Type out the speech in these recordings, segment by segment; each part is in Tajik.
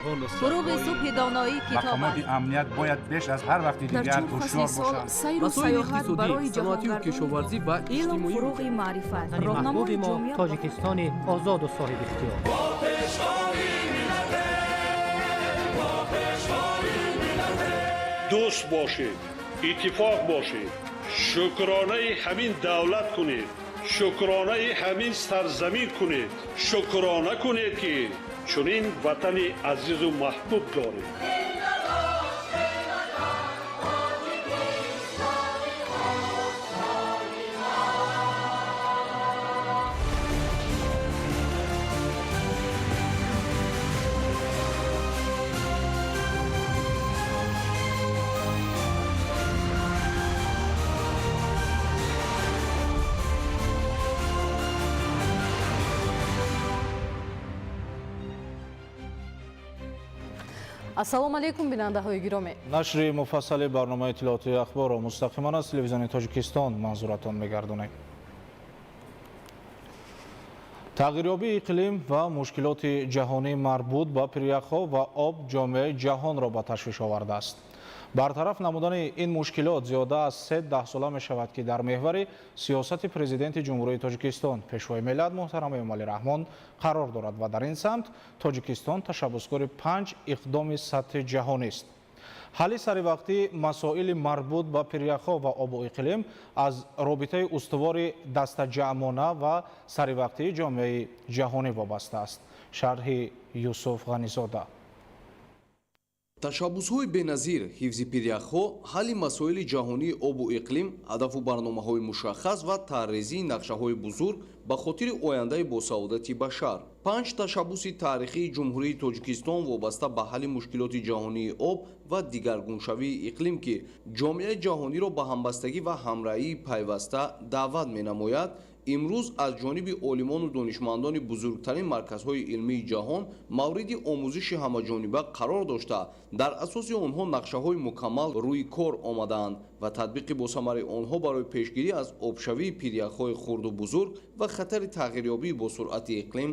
فروغ صبح دانایی کتاب مقامات امنیت باید بیش از هر وقت دیگر در چون هوشیار فصل سال باشند. سیر و مسائل سیاحت برای اقتصادی، صنعتی و جهانگردانی کشاورزی و علم اجتماعی فروغ معرفت محبوب راهنمای ما جامعه تاجیکستان آزاد و صاحب اختیار. دوست باشید، اتفاق باشید، شکرانه همین دولت کنید، شکرانه همین سرزمین کنید، شکرانه کنید که چنین وطن عزیز و محبوب دارید. ассалому алайкум бинандаҳои гиромӣ. нашри муфассали барномаи иттилоотии ахборро мустақиман аз телевизиони Тоҷикистон манзуратон мегардонем. тағйирёбии иқлим ва мушкилоти ҷаҳонӣ марбут ба прияхҳо ва об ҷомеаи ҷаҳонро ба ташвиш овардааст. бартараф намудани ин мушкилот зиёда аз 3 даҳсола мешавад ки дар меҳвари сиёсати президенти ҷумҳурии Тоҷикистон пешвои миллат муҳтарам Эмомалӣ Раҳмон қарор дорад ва дар ин самт Тоҷикистон ташаббускори 5 иқдоми сатҳи ҷаҳонист. ҳалли саривақтӣ масоили марбут ба прияхҳо ва обу иқлим аз робитаи устувори дастаҷаъмона ва саривақтии ҷомеаи ҷаҳонӣ вобаста аст. шарҳи Юсуф Ғанизода. ташаббусҳои беназир, ҳифзи прияхҳо, ҳалли масоили ҷаҳонии обу иқлим, ҳадафу барномаҳои мушаххас ва таррезии нақшаҳои бузург ба хотири ояндаи босаодати башар. 5 ташаббуси таърихии ҷумҳурии Тоҷикистон вобаста ба ҳалли мушкилоти ҷаҳонии об ва дигаргуншавии иқлим ки ҷомеаи ҷаҳониро ба ҳамбастагӣ ва ҳамраҳии пайваста даъват менамояд, имрӯз аз ҷониби олимону донишмандони бузургтарин марказҳои илмии ҷаҳон мавриди омӯзиши ҳамаҷониба қарор дошта, дар асоси онҳо нақшаҳои мукаммал рӯи кор омадаанд ва татбиқи босамари онҳо барои пешгирӣ аз обшавии пиряхҳои хурду бузург ва хатари тағйирёбӣ бо суръати иқлим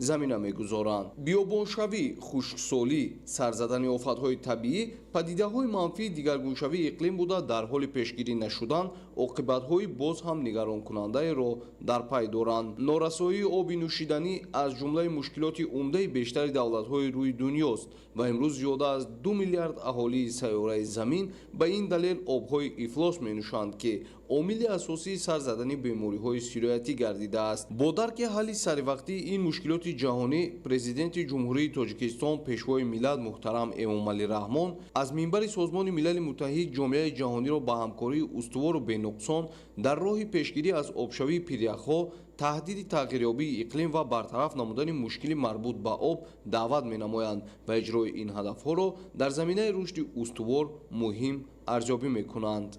замина мегузоранд. биёбоншавӣ, хушксолӣ, сарзадани офатҳои табиӣ падидаҳои манфии дигаргуншавии иқлим буда дар ҳоли пешгирӣ нашудан оқибатҳои боз ҳам нигаронкунандаеро дар пай доранд. норасоии оби нӯшиданӣ аз ҷумлаи мушкилоти умдаи бештари давлатҳои рӯи дуньёст ва имрӯз зиёда аз 2 миллиард аҳолии сайёраи замин ба ин далел обҳои ифлос менӯшанд ки омили асосии сар задани бемориҳои сироятӣ гардидааст. бо дарки ҳалли саривақтии ин мушкилоти ҷаҳонӣ, президенти ҷумҳурии Тоҷикистон пешвои миллат муҳтарам Эмомалӣ Раҳмон аз минбари созмони милали муттаҳид ҷомеаи ҷаҳониро ба ҳамкории устувору бенуқсон дар роҳи пешгирӣ аз обшавии пиряхҳо, таҳдиди тағйирёбии иқлим ва бартараф намудани мушкили марбут ба об даъват менамоянд ва иҷрои ин ҳадафҳоро дар заминаи рушди устувор муҳим арзёбӣ мекунанд.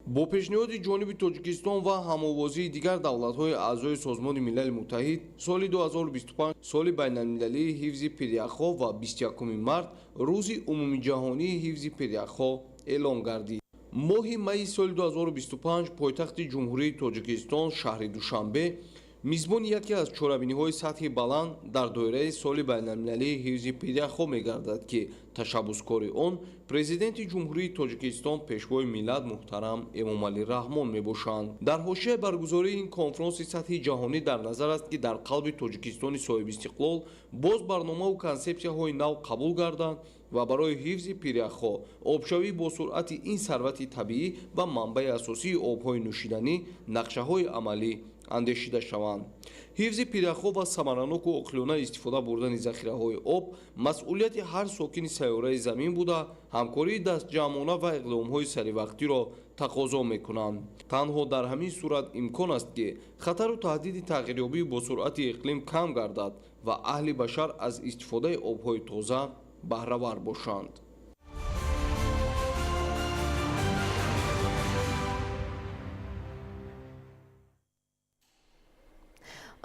бо пешниҳоди ҷониби Тоҷикистон ва ҳамовозии дигар давлатҳои аъзои созмони милали муттаҳид, соли 2025 соли байналмилалии ҳифзи пиряхҳо ва 21 март рӯзи умумиҷаҳонии ҳифзи пиряхҳо эълон гардид. моҳи майи соли 2025 пойтахти ҷумҳурии Тоҷикистон шаҳри Душанбе мизбони яке аз чорабиниҳои сатҳи баланд дар доираи соли байналмилалии ҳифзи пиряхҳо мегардад ки ташаббускори он президенти ҷумҳурии Тоҷикистон пешвои миллат муҳтарам Эмомалӣ Раҳмон мебошанд. дар ҳошияи баргузории ин конфронси сатҳи ҷаҳонӣ дар назар аст ки дар қалби Тоҷикистони соҳибистиқлол боз барномаву консепсияҳои нав қабул гарданд ва барои ҳифзи пиряхҳо, обшавӣ бо суръати ин сарвати табиӣ ва манбаи асосии обҳои нӯшиданӣ нақшаҳои амалӣ андешида шаванд. ҳифзи пиряхҳо ва самараноку оқилона истифода бурдани захираҳои об масъулияти ҳар сокини сайёраи замин буда, ҳамкории дастҷамъона ва иқдомҳои саривақтиро тақозо мекунанд. танҳо дар ҳамин сурат имкон аст ки хатару таҳдиди тағйирёбии бо суръати иқлим кам гардад ва аҳли башар аз истифодаи обҳои тоза баҳравар бошанд.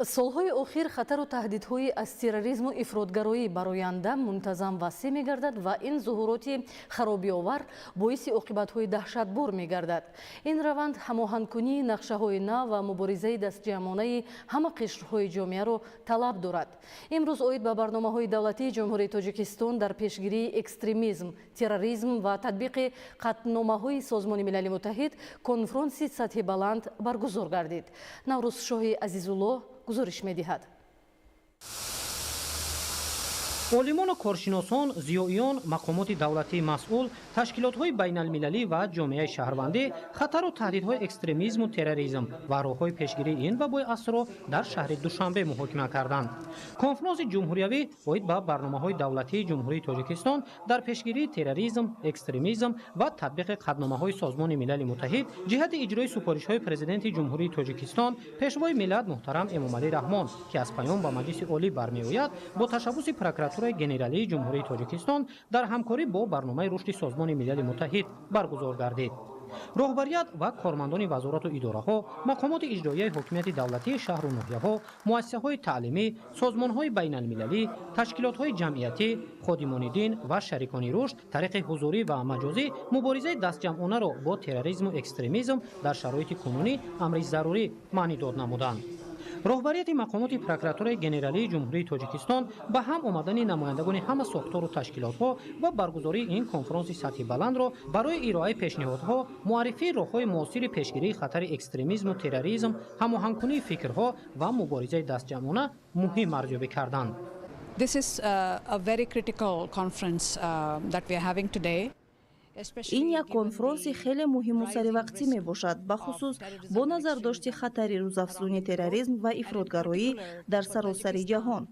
солҳои охир хатару таҳдидҳои аз терроризму ифротгароӣ бар оянда мунтазам васеъ мегардад ва ин зуҳуроти харобиовар боиси оқибатҳои даҳшатбор мегардад. Ин раванд ҳамоҳангкунии нақшаҳои нав ва муборизаи дастҷамъонаи ҳама қишрҳои ҷомеаро талаб дорад. имрӯз оид ба барномаҳои давлатии ҷумҳурии Тоҷикистон дар пешгирии экстремизм, терроризм ва татбиқи қатъномаҳои Созмони Милали Муттаҳид конфронси сатҳи баланд баргузор гардид. Наврӯзшоҳи Азизулло гузориш медиҳад. олимону коршиносон, зиёиён, мақомоти давлатии масъул, ташкилотҳои байналмилалӣ ва ҷомеаи шаҳрвандӣ хатару таҳдидҳои экстремизму терроризм ва роҳҳои пешгирии ин вабои асрро дар шаҳри Душанбе муҳокима карданд. Конфронси ҷумҳуриявӣ оид ба барномаҳои давлатии ҷумҳурии Тоҷикистон дар пешгирии терроризм, экстремизм ва татбиқи қатъномаҳои Созмони Милали Муттаҳид ҷиҳати иҷрои супоришҳои президенти ҷумҳурии Тоҷикистон пешвои миллат муҳтарам Эмомалӣ Раҳмон ки аз паём ба Маҷлиси олӣ бармеояд бо ташаббуси прокуратураи генералии ҷумҳурии Тоҷикистон дар ҳамкорӣ бо барномаи рушди Созмони Милали Муттаҳид баргузор гардид. роҳбарият ва кормандони вазорату идораҳо, мақомоти иҷроияи ҳокимияти давлатии шаҳру ноҳияҳо, муассисаҳои таълимӣ, созмонҳои байналмилалӣ, ташкилотҳои ҷамъиятӣ, ходимони дин ва шарикони рушд тариқи ҳузурӣ ва маҷозӣ муборизаи дастҷамъонаро бо терроризму экстремизм дар шароити кунунӣ амри зарурӣ маънӣ дод намуданд. роҳбарияти мақомоти прокуратураи генералии ҷумҳурии Тоҷикистон ба ҳам омадани намояндагони ҳама сохтору ташкилотҳо ва баргузории ин конфронси сатҳи баландро барои ироаи пешниҳодҳо, муаррифии роҳҳои муосири пешгирии хатари экстремизму терроризм, ҳамоҳангкунии фикрҳо ва муборизаи дастҷамъона муҳим арзёбӣ карданд. This is a very critical conference that we are having today. ин як конфронси хеле муҳиму саривақтӣ мебошад, бахусус бо назардошти хатари рӯзафзуни терроризм ва ифротгароӣ дар саросари ҷаҳон.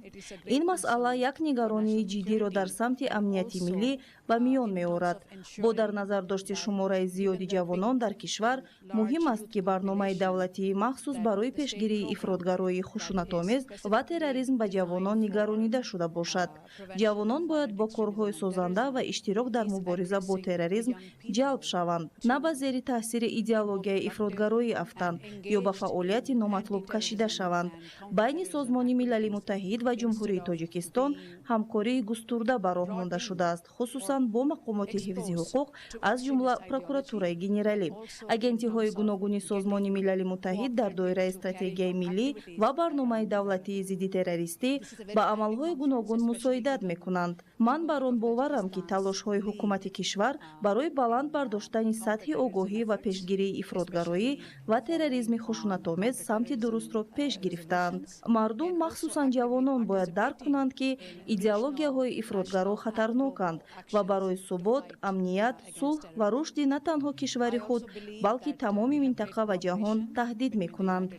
Ин масъала як нигаронии ҷиддиро дар самти амнияти миллӣ ба миён меорад. Бо дар назардошти шумораи зиёди ҷавонон дар кишвар, муҳим аст ки барномаи давлатии махсус барои пешгирии ифротгароии хушунатомез ва терроризм ба ҷавонон нигаронида шуда бошад. ҷавонон бояд бо корҳои созанда ва иштирок дар мубориза бо терроризм ҷалб шаванд, на ба зери таъсири идеологияи ифротгароӣ афтанд ё ба фаъолияти номатлуб кашида шаванд. байни Созмони Милали Муттаҳид ва ҷумҳурии Тоҷикистон ҳамкории густурда ба роҳ монда шудааст, хусусан бо мақомоти ҳифзи ҳуқуқ, аз ҷумла прокуратураи генералӣ. агентиҳои гуногуни Созмони Милали Муттаҳид дар доираи стратегияи миллӣ ва барномаи давлатии зидди террористӣ ба амалҳои гуногун мусоидат мекунанд. ман бар он боварам ки талошҳои ҳукумати кишвар барои баланд бардоштани сатҳи огоҳӣ ва пешгирии ифротгароӣ ва терроризми хушунатомез самти дурустро пеш гирифтаанд. мардум, махсусан ҷавонон, бояд дарк кунанд ки идеологияҳои ифротгаро хатарноканд ва барои субот, амният, сулҳ ва рушди на танҳо кишвари худ, балки тамоми минтақа ва ҷаҳон таҳдид мекунанд.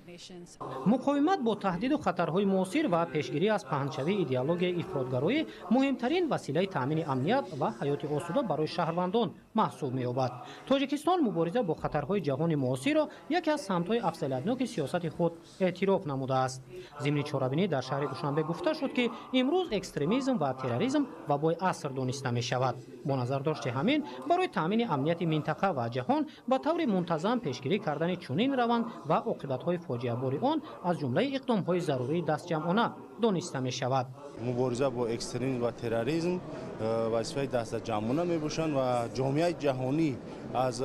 муқовимат бо таҳдиду хатарҳои муосир ва пешгирӣ аз паҳнчавии идеологияи ифротгароӣ муҳимтарин василаи таъмини амният ва ҳаёти осуда барои шаҳрвандон маҳсуб меёбад. Тоҷикистон мубориза бо хатарҳои ҷаҳони муосирро яке аз самтҳои афзалиятноки сиёсати худ эътироф намудааст. зимни чорабинӣ дар шаҳри Душанбе гуфта шуд ки имрӯз экстремизм ва терроризм вабои аср дониста мешавад. бо назардошти ҳамин, барои таъмини амнияти минтақа ва ҷаҳон ба таври мунтазам пешгирӣ кардани чунин раванд ва оқибатҳои фоҷиабори он аз ҷумлаи иқдомҳои зарурии дастҷамъона дониста мешавад. мубориза бо экстремизм ва терроризм вазифаи дастҷамъона мебошанд ва ҷомеаи ҷаҳонӣ аз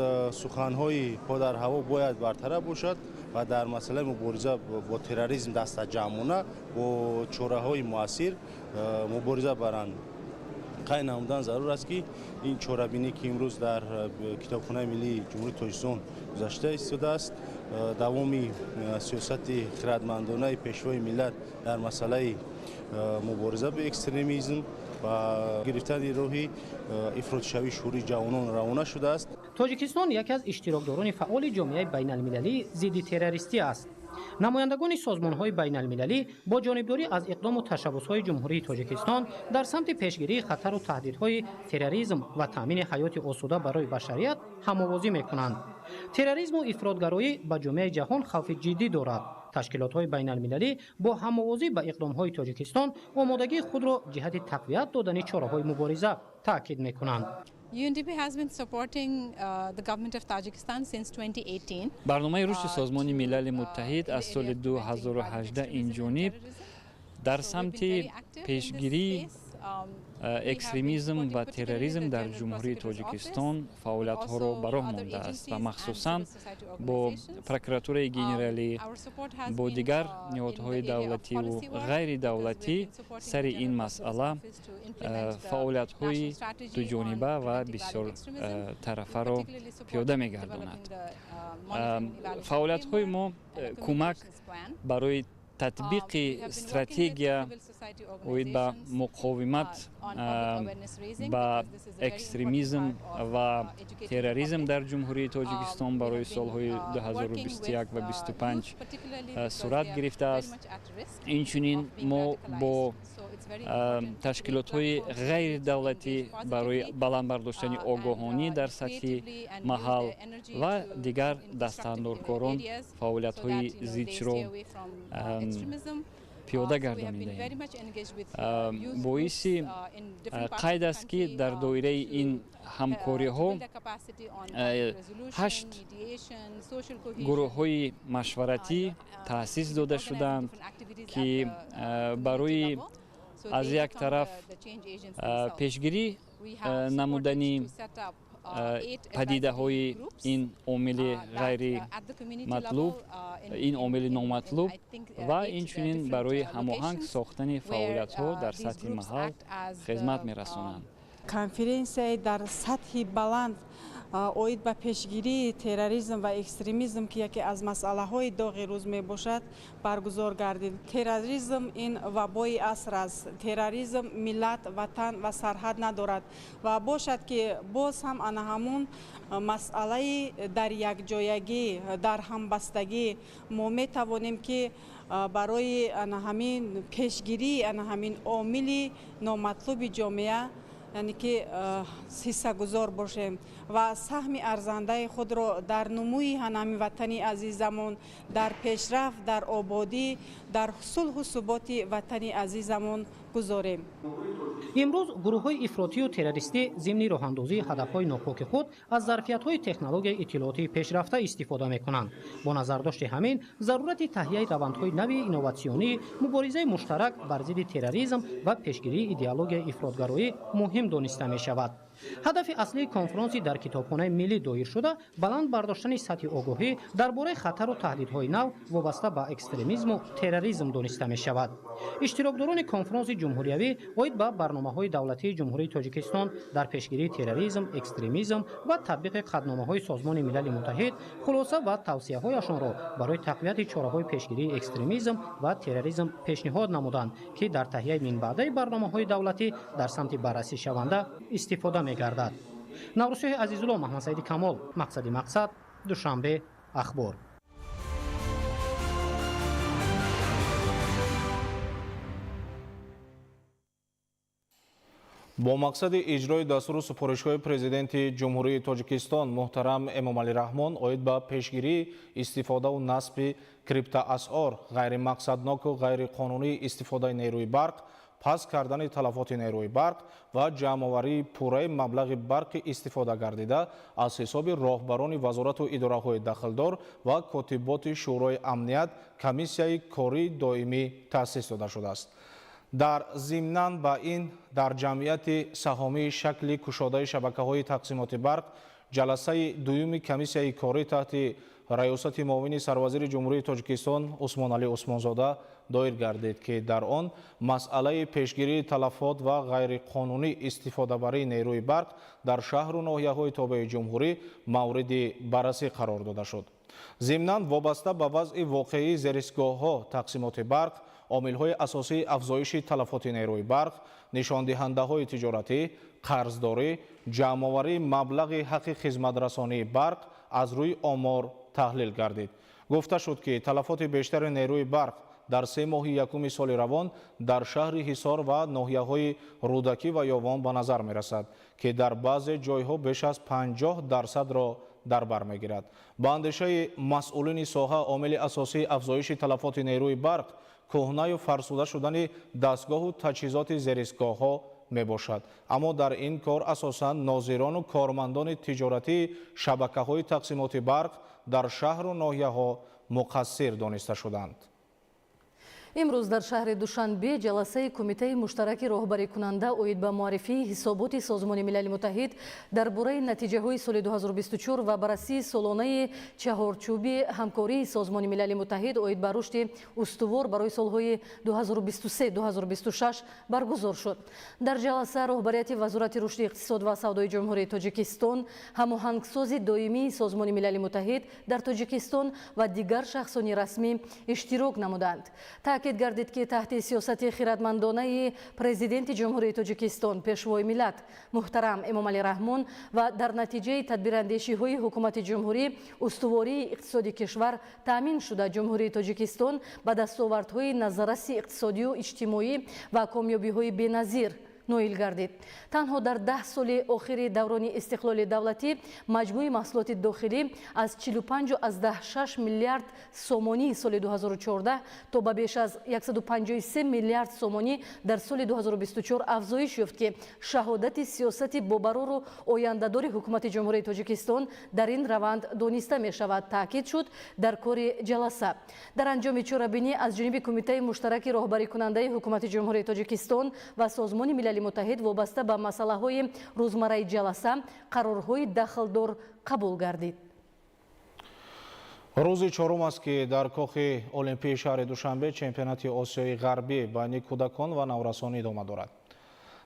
суханҳои подар-ҳаво бояд бартараб бошад ва дар масъалаи мубориза бо терроризм дастҷамъона бо чораҳои муассир мубориза баранд. қайд намудан зарур аст ки ин чорабинӣ ки имрӯз дар китобхонаи миллии ҷумҳурии Тоҷикистон гузашта истодааст, давоми сиёсати хиратмандонаи пешвои миллат дар масъалаи мубориза бо экстремизм ва гирифтани роҳи ифротшавии шуурии ҷавонон равона шудааст. тоҷикистон яке аз иштирокдорони фаъоли ҷомеаи байналмилалии зидди террористӣ аст. намояндагони созмонҳои байналмилалӣ бо ҷонибдорӣ аз иқдому ташаббусҳои ҷумҳурии Тоҷикистон дар самти пешгирии хатару таҳдидҳои терроризм ва таъмини ҳаёти осуда барои башарият ҳамовозӣ мекунанд. терроризму ифротгароӣ ба ҷомеаи ҷаҳон хавфи ҷиддӣ дорад. ташкилотҳои байналмилалӣ бо ҳамовозӣ ба иқдомҳои Тоҷикистон омодагии худро ҷиҳати тақвият додани чораҳои мубориза таъкид мекунанд. UNDP has been supporting the government of Tajikistan since 2018. барномаи рушди созмони милали муттаҳид аз соли 2018 инҷониб дар самти пешгирии экстремизм ва терроризм дар ҷумҳурии Тоҷикистон фаъолиятҳоро ба роҳ мондааст ва махсусан бо прокуратураи генералӣ бо дигар ниҳодҳои давлативу ғайридавлатӣ сари ин масъала фаъолиятҳои дуҷониба ва бисёртарафаро пиёда мегардонад. Фаъолиятҳои мо кӯмак барои татбиқи стратегия оид ба муқовимат ба экстремизм ва терроризм дар ҷумҳурии Тоҷикистон барои солҳои 2021 ва 25 сурат гирифтааст. Инчунин мо бо ташкилотҳои ғайридавлатӣ барои баландбардоштани огоҳонӣ дар сатҳи маҳал ва дигар дастандоркорон фаъолиятҳои зидшро пиёда гардонидаем. Боиси қайд аст ки дар доираи ин ҳамкориҳо 8 гурӯҳҳои машваратӣ таъсис дода шуданд ки барои аз як тараф пешгирӣ намудани падидаҳои ин омили ғайри матлуб, ин омили номатлуб ва инчунин барои ҳамоҳанг сохтани фаъолиятҳо дар сатҳи маҳал хизмат мерасонанд. Конференсияи дар сатҳи баланд оид ба пешгирии терроризм ва экстремизм ки яке аз масъалаҳои доғи рӯз мебошад баргузор гардид. Терроризм ин вабои аср аст. Терроризм миллат, ватан ва сарҳад надорад ва бошад ки боз ҳам ана ҳамун масъалаи дар якҷоягӣ, дар ҳамбастагӣ мо метавонем ки барои ана ҳамин пешгирии ана ҳамин омили номатлуби ҷомеа яъне ки ҳиссагузор бошем ва саҳми арзандаи худро дар нумӯи ҳанами ватани азизамон, дар пешрафт, дар ободӣ, дар сулҳу суботи ватани азизамон гузорем. имрӯз гурӯҳҳои ифротию террористӣ зимни роҳандозии ҳадафҳои нопоки худ аз зарфиятҳои технологияи иттилоотии пешрафта истифода мекунанд. Бо назардошти ҳамин зарурати таҳияи равандҳои нави инноватсионӣ, муборизаи муштарак бар зидди терроризм ва пешгирии идеологияи ифротгароӣ муҳим дониста мешавад. ҳадафи аслии конфронси дар китобхонаи миллӣ доир шуда баланд бардоштани сатҳи огоҳӣ дар бораи хатару таҳдидҳои нав вобаста ба экстремизму терроризм дониста мешавад. иштирокдорони конфронси ҷумҳуриявӣ оид ба барномаҳои давлатии ҷумҳурии Тоҷикистон дар пешгирии терроризм, экстремизм ва татбиқи қадномаҳои Созмони милали муттаҳид хулоса ва тавсияҳояшонро барои тақвияти чораҳои пешгирии экстремизм ва терроризм пешниҳод намуданд, ки дар таҳияи минбаъдаи барномаҳои давлатӣ дар самти баррасишаванда истифода мегардад. Наврусиҳои Азизулло, Маҳмадсаиди Камол, Мақсади Мақсад, Душанбе, Ахбор. бо мақсади иҷрои дастуру супоришҳои президенти ҷумҳурии Тоҷикистон муҳтарам Эмомалӣ Раҳмон оид ба пешгирии истифодаву насби криптоасъор, ғайримақсадноку ғайриқонунии истифодаи нерӯи барқ, пас кардани талафоти нерӯи барқ ва ҷамъоварии пурраи маблағи барқи истифода гардида аз ҳисоби роҳбарони вазорату идораҳои дахлдор ва котиботи шӯрои амният комиссияи кори доимӣ таъсис дода шудааст. дар зимнан ба ин дар ҷамъияти саҳомии шакли кушодаи шабакаҳои тақсимоти барқ ҷаласаи дуюми комиссияи корӣ таҳти раёсати муовини сарвазири ҷумҳурии Тоҷикистон Усмоналӣ Усмонзода доир гардид, ки дар он масъалаи пешгирии талафот ва ғайриқонунӣ истифодабарии нерӯи барқ дар шаҳру ноҳияҳои тобеи ҷумҳурӣ мавриди баррасӣ қарор дода шуд. зимнан вобаста ба вазъи воқеии зеристгоҳҳо тақсимоти барқ, омилҳои асосии афзоиши талафоти нерӯи барқ, нишондиҳандаҳои тиҷоратӣ, қарздорӣ, ҷамъоварии маблағи ҳаққи хизматрасонии барқ аз рӯи омор таҳлил гардид. гуфта шуд, ки талафоти бештари нерӯи барқ дар 3 моҳи якуми соли равон дар шаҳри Ҳисор ва ноҳияҳои Рудакӣ ва Ёвон ба назар мерасад, ки дар баъзе ҷойҳо беш аз 50%-ро дар бар мегирад. ба андешаи масъулини соҳа омили асосии афзоиши талафоти нерӯи барқ кӯҳнаю фарсуда шудани дастгоҳу таҷҳизоти зеристгоҳҳо мебошад. Аммо дар ин кор асосан нозирону кормандони тиҷоратии шабакаҳои тақсимоти барқ дар шаҳру ноҳияҳо муқассир дониста шуданд. имрӯз дар шаҳри душанбе ҷаласаи кумитаи муштараки роҳбарикунанда оид ба муаррифии ҳисоботи Созмони Милали Муттаҳид дар бораи натиҷаҳои соли 2024 ва баррасии солонаи чаҳорчӯби ҳамкории Созмони Милали Муттаҳид оид ба рушди устувор барои солҳои 2023-2026 баргузор шуд. Дар ҷаласа роҳбарияти Вазорати рушди иқтисод ва савдои Ҷумҳурии Тоҷикистон, ҳамоҳангсози доимии Созмони Милали Муттаҳид дар Тоҷикистон ва дигар шахсони расмӣ иштирок намуданд. таъкид гардид ки таҳти сиёсати хиратмандонаи президенти Ҷумҳурии Тоҷикистон пешвои миллат муҳтарам Эмомалӣ Раҳмон ва дар натиҷаи тадбирандешиҳои ҳукумати ҷумҳурӣ устувории иқтисоди кишвар таъмин шуда Ҷумҳурии Тоҷикистон ба дастовардҳои назарраси иқтисодию иҷтимоӣ ва камёбиҳои беназир ноил гардид. танҳо дар 10 соли охири даврони истиқлоли давлатӣ маҷмӯи маҳсулоти дохилӣ аз 45.6 миллиард сомонии соли 2014 то ба беш аз 153 миллиард сомонӣ дар соли 2024 афзоиш ёфт ки шаҳодати сиёсати бобарору ояндадори ҳукумати ҷумҳурии Тоҷикистон дар ин раванд дониста мешавад, таъкид шуд дар кори ҷаласа. дар анҷоми чорабинӣ аз ҷониби кумитаи муштараки роҳбарикунандаи ҳукумати ҷумҳурии Тоҷикистон ва Созмони Милали Муттаҳид вобаста ба масъалаҳои рӯзмарраи ҷаласа қарорҳои дахлдор қабул гардид. рӯзи чорум аст ки дар кохи олимпии шаҳри Душанбе чемпионати Осиёи ғарбӣ байни кӯдакон ва наврасон идома дорад.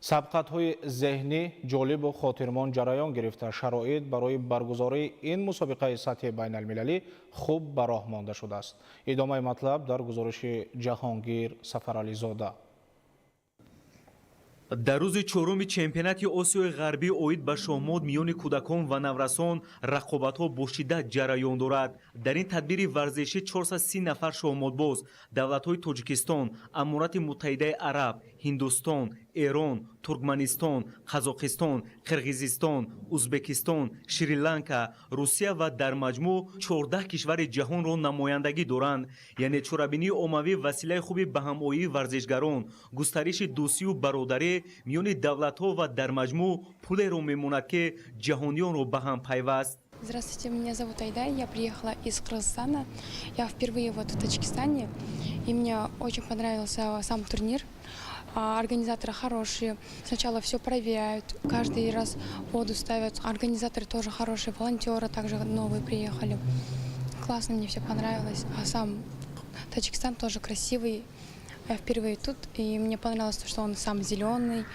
сабқатҳои зеҳнӣ ҷолибу хотирмон ҷараён гирифта, шароит барои баргузории ин мусобиқаи сатҳи байналмилалӣ хуб ба роҳ монда шудааст. идомаи матлаб дар гузориши Ҷаҳонгир Сафарализода. дар рӯзи чоруми чемпионати Осиёи ғарбӣ оид ба шоҳмод миёни кӯдакон ва наврасон рақобатҳо бо шиддат ҷараён дорад. дар ин тадбири варзишӣ 430 нафар шоҳмодбоз давлатҳои Тоҷикистон, Амурати Муттаҳидаи Араб, Ҳиндустон, Эрон, Туркманистон, Қазоқистон, Қирғизистон, Узбекистон, Шри-Ланка, Русия ва дар маҷмӯъ 14 кишвари ҷаҳонро намояндагӣ доранд. яъне чорабинии оммавӣ василаи хуби баҳамоии варзишгарон, густариши дӯстию бародарӣ миёни давлатҳо ва дар маҷмӯъ пулеро мемонад ки ҷаҳонiyonро ба ҳам пайваст. Здравствуйте, меня зовут Айда, я приехала из Кыргызстана. Я впервые вот в Таджикистане, и мне очень понравился сам турнир. Организаторы хорошие, сначала все проверяют, каждый раз воду ставят. Организаторы тоже хорошие, волонтеры также новые приехали. Классно, мне все понравилось. А сам Таджикистан тоже красивый. Я впервые тут, и мне понравилось то, что он сам зеленый.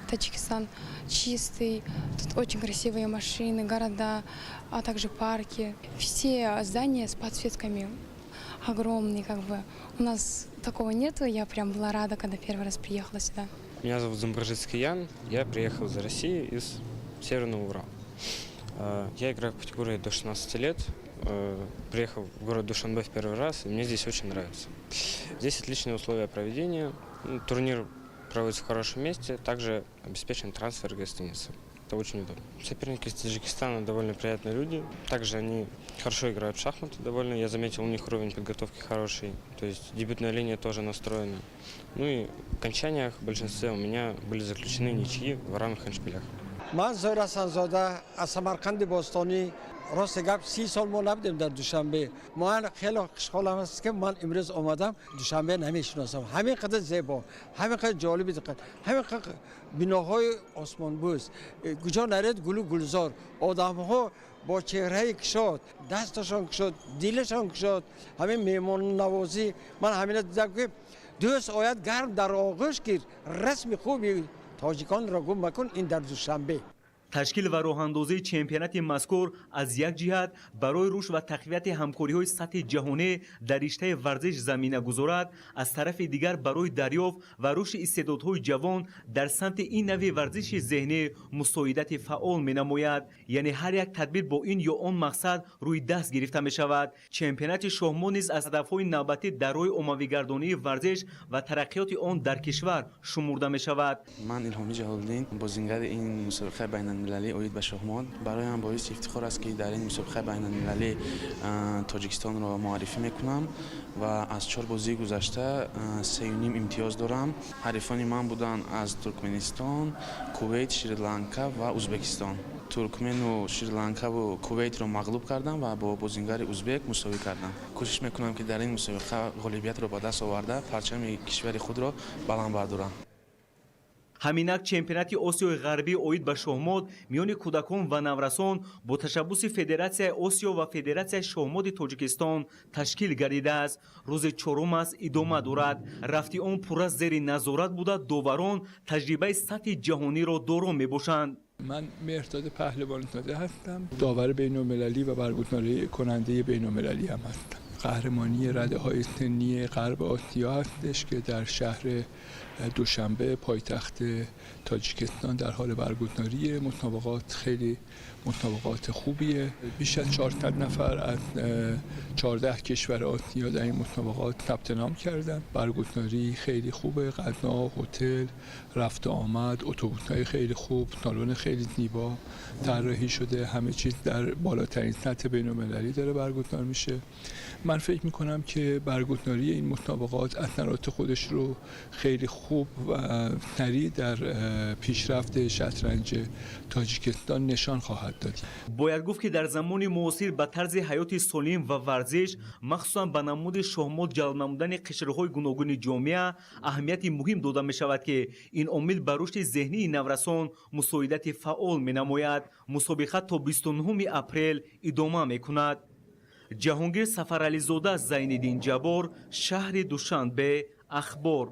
Таджикистан чистый, тут очень красивые машины, города, а также парки. Все здания с подсветками огромные, как бы. У нас такого нету, я прям была рада, когда первый раз приехала сюда. Меня зовут Замбражицкий Ян, я приехал из России, из Северного Урала. Я играю в категории до 16 лет, приехал в город Душанбе в первый раз, и мне здесь очень нравится. Здесь отличные условия проведения, турнир проводится в хорошем месте, также обеспечен трансфер в гостинице. Это очень удобно. Соперники из Таджикистана довольно приятные люди. Также они хорошо играют в шахматы довольно. Я заметил, у них уровень подготовки хороший. То есть дебютная линия тоже настроена. Ну и в окончаниях в большинстве у меня были заключены ничьи в равных эндшпилях. من زهیر حسن‌زاده از سمرقند باستانی راست گپ 30 سال ما نبودیم در دوشنبه. من خیلی خوشحالم است که من امروز اومدم دوشنبه نمیشناسم. همین قدر زیبا، همین قدر جالب دقت، همین قدر بناهای آسمان بوس، کجا نرید گل و گلزار، آدم‌ها با چهره کشاد، دستشان کشاد، دلشان کشاد، همین مهمان نوازی. من همین دیدم که دوست آید گرم در آغوش گیر، رسم خوبی تاجیکان را گم مکن این در دوشنبه. ташкил ва роҳандозии чемпионати мазкур аз як ҷиҳат барои рушд ва тақвияти ҳамкориҳои сатҳи ҷаҳонӣ дар риштаи варзиш замина гузорад, аз тарафи дигар барои дарёфт ва рушди истеъдодҳои ҷавон дар самти ин нави варзиши зеҳнӣ мусоидати фаъол менамояд. яъне ҳар як тадбир бо ин ё он мақсад рӯи даст гирифта мешавад. чемпионати шоҳмон низ аз ҳадафҳои навбатӣ дар роҳи оммавигардонии варзиш ва тараққиёти он дар кишвар шумурда мешавад. ман Илҳомӣ Ҷалолиддин бозингари ин мусобиқаи байналмилалии بین‌المللی اوید بشهمود برایم باعث افتخار است که در این مسابقه بین‌المللی تاجیکستان را معرفی میکنم و از 4 بازی گذشته 3.5 امتیاز دارم. حریفان من بودن از ترکمنستان، کویت، شریلانکا و ازبکستان. ترکمن و شریلانکا و کویت را مغلوب کردم و با بازیگر ازبک مساوی کردم. کوشش میکنم که در این مسابقه غالبیت را به دست آورده پرچم کشور خود را بلند بردارم. ҳаминак чемпионати осиёи ғарбӣ оид ба шоҳмод миёни кӯдакон ва наврасон бо ташаббуси федератсияи осиё ва федератсияи шоҳмоди тоҷикистон ташкил гардидааст. рӯзи чорум аст идома дорад. рафти он пурра зери назорат буда доварон таҷрибаи сатҳи ҷаҳониро доро мебошанд. من مهرداد پهلوانی زاده هستم. داور بین‌المللی و برگزاری کننده بین‌المللی هم هستم. قهرمانی رده‌های سنی غرب آسیا هستش که در شهر دوشنبه پایتخت تاجیکستان در حال برگزاری مسابقات. خیلی مسابقات خوبیه. بیش از 400 نفر از 14 کشور آسیا در این مسابقات ثبت نام کردن. برگزاری خیلی خوبه. غذا، هتل، رفت و آمد، اتوبوس‌های خیلی خوب، سالن خیلی زیبا طراحی شده. همه چیز در بالاترین سطح بین‌المللی داره برگزار میشه. من فکر میکنم که برگزاری این مسابقات اثرات خودش رو خیلی خوب و سریع در پیشرفت شطرنج تاجیکستان نشان خواهد داد. бояд гуфт ки дар замони муосир ба тарзи ҳаёти солим ва варзиш махсусан ба намуди шоҳмод ҷалб намудани қишрҳои гуногуни ҷомеа аҳамияти муҳим дода мешавад ки ин омил ба рушди зеҳнии наврасон мусоидати фаъол менамояд. мусобиқа то 29 апрел идома мекунад. ҷаҳонгир сафарализода, Зайниддин Ҷабор, шаҳри Душанбе, Ахбор.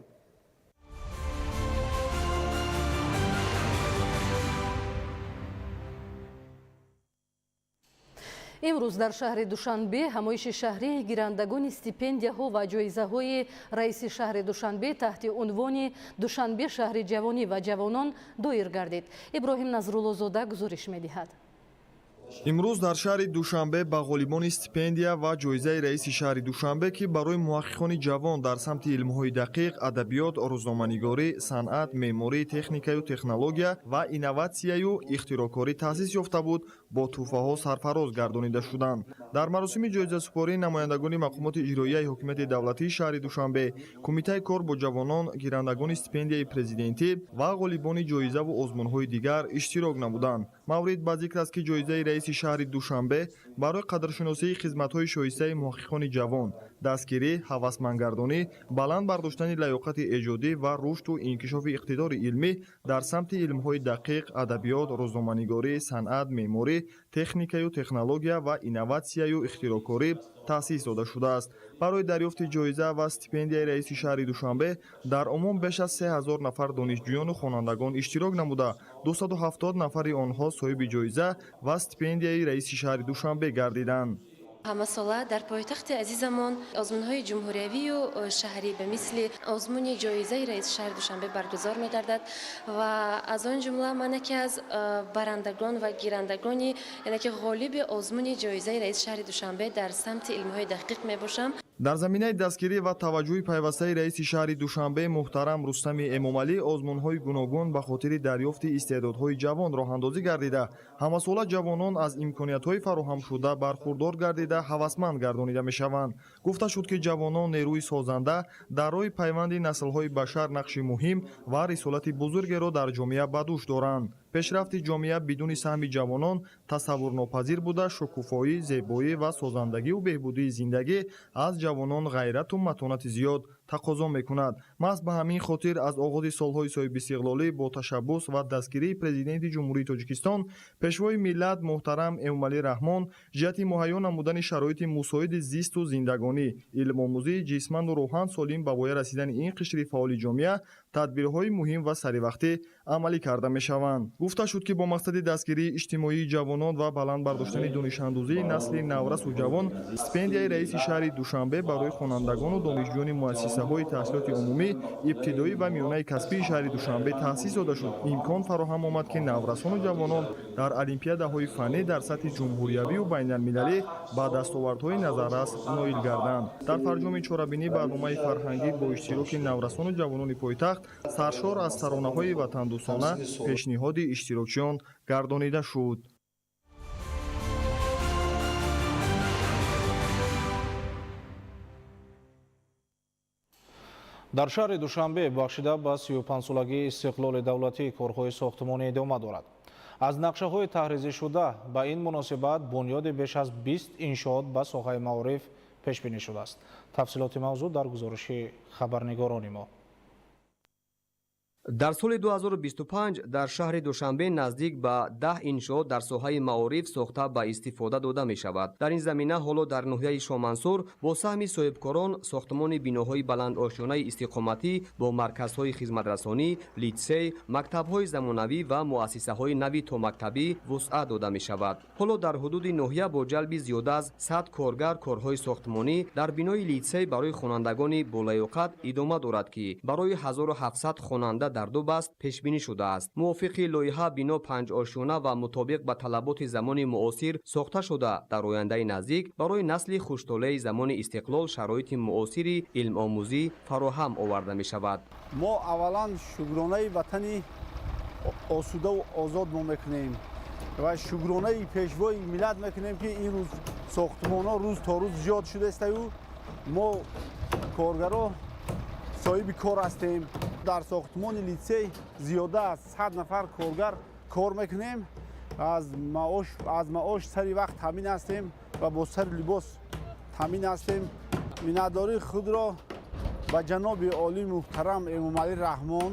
имрӯз дар шаҳри душанбе ҳамоиши шаҳрии гирандагони стипендияҳо ва ҷоизаҳои раиси шаҳри душанбе таҳти унвони душанбе шаҳри ҷавонӣ ва ҷавонон доир гардид. иброҳим назруллозода гузориш медиҳад. имрӯз дар шаҳри душанбе ба ғолибони стипендия ва ҷоизаи раиси шаҳри душанбе ки барои муҳаққиқони ҷавон дар самти илмҳои дақиқ, адабиёт, рӯзноманигорӣ, санъат, меъморӣ, техникаю технология ва инноватсияю ихтироъкорӣ таъсис ёфта буд, бо тӯҳфаҳо сарфароз гардонида шуданд. дар маросими ҷоизасупорӣ намояндагони мақомоти иҷроияи ҳокимияти давлатии шаҳри душанбе, кумитаи кор бо ҷавонон, гирандагони стипендияи президентӣ ва ғолибони ҷоизаву озмунҳои дигар иштирок намуданд. маврид ба зикр аст ки ҷоизаи раиси шаҳри душанбе барои қадршиносии хизматҳои шоистаи муҳаққиқони ҷавон, дастгирӣ, ҳавасмандгардонӣ, баланд бардоштани лаёқати эҷодӣ ва рушду инкишофи иқтидори илмӣ дар самти илмҳои дақиқ, адабиёт, рӯзноманигорӣ, санъат, меъморӣ, техникаю технология ва инноватсияю ихтироъкорӣ таъсис дода шудааст. барои дарёфти ҷоиза ва стипендияи раиси шаҳри душанбе дар умум беш аз 3000 нафар донишҷӯёну хонандагон иштирок намуда, 270 нафари онҳо соҳиби ҷоиза ва стипендияи раиси шаҳри душанбе гардиданд. ҳамасола дар пойтахти азизамон озмунҳои ҷумҳуриявию шаҳрӣ ба мисли озмуни ҷоизаи раиси шаҳри душанбе баргузор мегардад ва аз он ҷумла ман яке аз барандагон ва гирандагони яъне ки ғолиби озмуни ҷоизаи раиси шаҳри душанбе дар самти илмҳои дақиқ мебошам. дар заминаи дастгирӣ ва таваҷҷӯҳи пайвастаи раиси шаҳри душанбе муҳтарам Рустами Эмомалӣ озмунҳои гуногун ба хотири дарёфти истеъдодҳои ҷавон роҳандозӣ гардида, ҳамасола ҷавонон аз имкониятҳои фароҳамшуда бархурдор гардида ҳавасманд гардонида мешаванд. гуфта шуд ки ҷавонон нерӯи созанда дар роҳи пайванди наслҳои башар нақши муҳим ва рисолати бузургеро дар ҷомеа ба дӯш доранд. пешрафти ҷомеа бидуни саҳми ҷавонон тасаввурнопазир буда, шукуфоӣ, зебоӣ ва созандагию беҳбудии зиндагӣ аз ҷавонон ғайрату матонати зиёд тақозо мекунад. маҳз ба ҳамин хотир аз оғози солҳои соҳибистиқлолӣ бо ташаббус ва дастгирии президенти ҷумҳурии Тоҷикистон, пешвои миллат муҳтарам Эмомалӣ Раҳмон ҷиҳати муҳайё намудани шароити мусоиди зисту зиндагонӣ, илмомӯзӣ, ҷисману рӯҳан солим ба воя расидани ин қишри фаъоли ҷомеа тадбирҳои муҳим ва саривақтӣ амалӣ карда мешаванд. гуфта шуд ки бо мақсади дастгирии иҷтимоии ҷавонон ва баланд бардоштани донишандӯзии насли наврасу ҷавон, стипендияи раиси шаҳри душанбе барои хонандагону донишҷӯёни муассисаи муассисаҳои таҳсилоти умумӣ, ибтидоӣ ва миёнаи касбии шаҳри Душанбе таъсис дода шуд. Имкон фароҳам омад, ки наврасону ҷавонон дар олимпиадаҳои фаннӣ дар сатҳи ҷумҳуриявию байналмилалӣ ба дастовардҳои назаррас ноил гарданд. Дар фарҷоми чорабинӣ барномаи фарҳангӣ бо иштироки наврасону ҷавонони пойтахт саршор аз таронаҳои ватандӯстона пешниҳоди иштирокчиён гардонида шуд. дар шаҳри Душанбе бахшида ба 35-солагии истиқлоли давлатӣ корҳои сохтмонӣ идома дорад. аз нақшаҳои таҳризишуда ба ин муносибат бунёди беш аз 20 иншоот ба соҳаи маориф пешбинӣ шудааст. тафсилоти мавзӯъ дар гузориши хабарнигорони мо. дар соли 2025 дар шаҳри Душанбе наздик ба 10 иншоот дар соҳаи маориф сохта ба истифода дода мешавад. дар ин замина ҳоло дар ноҳияи Шомансур бо саҳми соҳибкорон сохтмони биноҳои баландошёнаи истиқоматӣ бо марказҳои хизматрасонӣ, литсей, мактабҳои замонавӣ ва муассисаҳои нави томактабӣ вусъат дода мешавад. ҳоло дар ҳудуди ноҳия бо ҷалби зиёда аз 100 коргар корҳои сохтмонӣ дар бинои литсей барои хонандагони болаёқат идома дорад, ки барои 1700 хонанда дар ду баст пешбинӣ шудааст. мувофиқи лоиҳа бино 5 ошёна ва мутобиқ ба талаботи замони муосир сохта шуда дар ояндаи наздик барои насли хуштолаи замони истиқлол шароити муосири илмомӯзӣ фароҳам оварда мешавад. мо аввалан шукронаи ватани осудаву озод мо мекунем ва шукронаи пешвои миллат мекунем, ки ин рӯз сохтмонҳо рӯз то рӯз зиёд шудаистаю. мо коргаро соҳиби кор ҳастем. дар сохтмони литсей зиёда аз 100 нафар коргар кор мекунем. аз маош сари вақт таъмин ҳастем ва бо сари либос таъмин ҳастем. миннатдории худро ба ҷаноби олии муҳтарам Эмомалӣ Раҳмон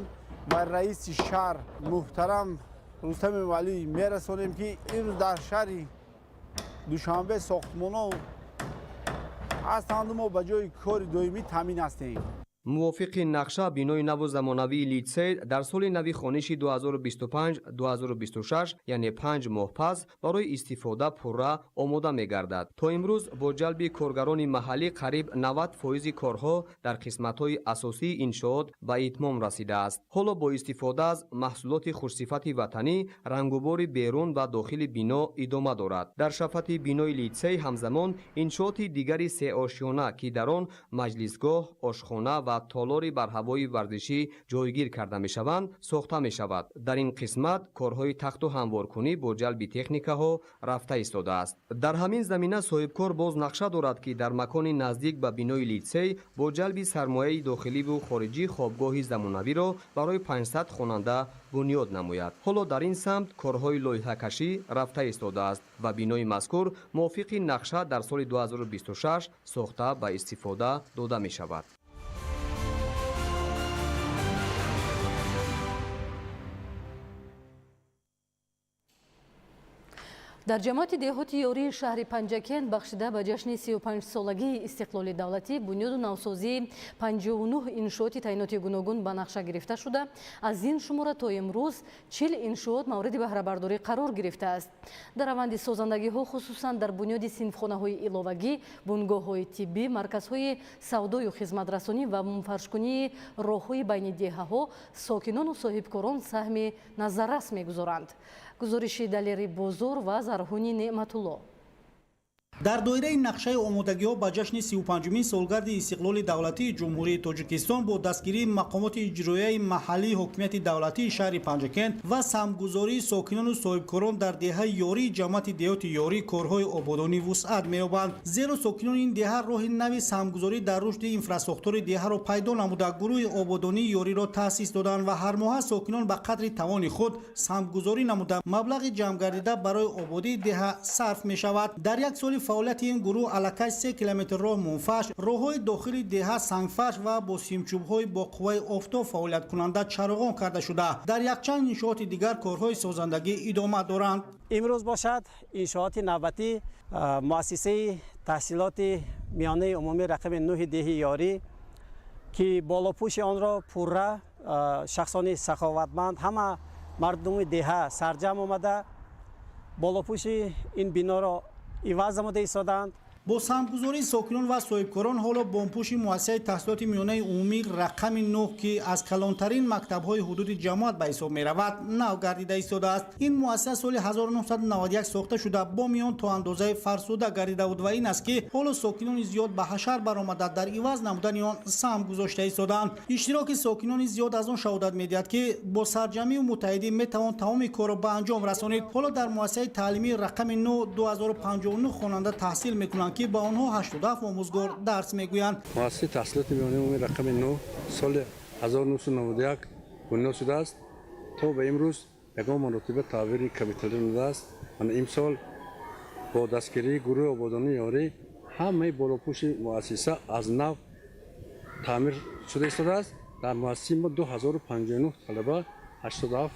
ва раиси шаҳр муҳтарам Рустам Эмомалӣ мерасонем, ки имрӯз дар шаҳри Душанбе сохтмонҳо ҳастанду мо ба ҷои кори доимӣ таъмин ҳастем. мувофиқи нақша бинои наву замонавии литсей дар соли нави хониши 2025-2026 яъне 5 моҳ пас барои истифода пурра омода мегардад. то имрӯз бо ҷалби коргарони маҳаллӣ қариб 90% корҳо дар қисматҳои асосии иншоот ба итмом расидааст. ҳоло бо истифода аз маҳсулоти хушсифати ватанӣ рангубори берун ва дохили бино идома дорад. дар шафати бинои литсей ҳамзамон иншооти дигари сеошёна, ки дар он маҷлисгоҳ, ошхона ва толори барҳавои варзишӣ ҷойгир карда мешаванд сохта мешавад. дар ин қисмат корҳои тахту ҳамворкунӣ бо ҷалби техникаҳо рафта истодааст. дар ҳамин замина соҳибкор боз нақша дорад, ки дар макони наздик ба бинои литсей бо ҷалби сармояи дохиливу хориҷӣ хобгоҳи замонавиро барои 500 хонанда бунёд намояд. ҳоло дар ин самт корҳои лоиҳакашӣ рафта истодааст ва бинои мазкур мувофиқи нақша дар соли 2026 сохта ба истифода дода мешавад. дар ҷамоати деҳоти ёрии шаҳри Панҷакен бахшида ба ҷашни 35-солагии истиқлоли давлатӣ бунёду навсозии 59 иншооти таъиноти гуногун ба нақша гирифта шуда, аз ин шумора то имрӯз 40 иншоот мавриди баҳрабардорӣ қарор гирифтааст. дар раванди созандагиҳо хусусан дар бунёди синфхонаҳои иловагӣ, бунгоҳҳои тиббӣ, марказҳои савдою хизматрасонӣ ва мунфаршкунии роҳҳои байни деҳаҳо сокинону соҳибкорон саҳми назаррас мегузоранд. гузориши Далери Бозор ва Зарҳуни Неъматулло. дар доираи нақшаи омодагиҳо ба ҷашни 35-мин солгарди истиқлоли давлатии ҷумҳурии Тоҷикистон бо дастгирии мақомоти иҷроияи маҳаллии ҳокимияти давлатии шаҳри Панҷакен ва самгузории сокинону соҳибкорон дар деҳаи ёрии ҷамъияти деҳоти ёрӣ корҳои ободонӣ вусъат меёбанд. зеро сокинони ин деҳа роҳи нави самгузорӣ дар рушди инфраструктураи деҳаро пайдо намуда гурӯҳи ободонии ёриро таъсис доданд ва ҳар моҳа сокинон ба қадри тавони худ самгузорӣ намуда маблағи ҷамъгардида барои ободии деҳа сарф мешавад. дар як соли фаъолияти ин гурӯҳ аллакай 3 километр роҳ мунфаш, роҳҳои дохили деҳа сангфаш ва бо симчӯбҳои бо қувваи офтоб фаъолияткунанда чароғон карда шуда, дар якчанд иншооти дигар корҳои созандагӣ идома доранд. имрӯз бошад иншооти навбатӣ муассисаи таҳсилоти миёнаи умумӣ рақами 9 деҳи ёрӣ, ки болопӯши онро пурра шахсони саховатманд ҳама мардуми деҳа сарҷам омада болопӯши ин биноро иваз намуда истоданд با سهمگذاری ساکنان و صاحبکاران حالا بنپوش مؤسسه تحصیلات میانه عمومی رقم 9 که از کلانترین مکتب‌های حدود جماعت به حساب می‌رود نو گردیده ایستاده است. این مؤسسه سال 1991 ساخته شده با میان تا اندازه فرسوده گردیده بود و این است که حالا ساکنان زیاد به حشر برآمده در عوض نمودن آن سهم گذاشته ایستادند. اشتراک ساکنان زیاد از آن شهادت می‌دهد که با سرجمی و متحدی میتوان تمام کار را به انجام رسانید. حالا در مؤسسه تعلیمی رقم 9 2059 خواننده تحصیل میکنند که با آنها 87 آموزگار درس میگویند. مؤسسه تحصیلات میانه عمومی رقم 9 سال 1991 بنا شده است تا به امروز یگان مرتبه تعمیر کمیته نموده است. امسال با دستگیری گروه آبادانی یاری همه بالاپوش مؤسسه از نو تعمیر شده است. در مؤسسه ما 2059 طلبه 87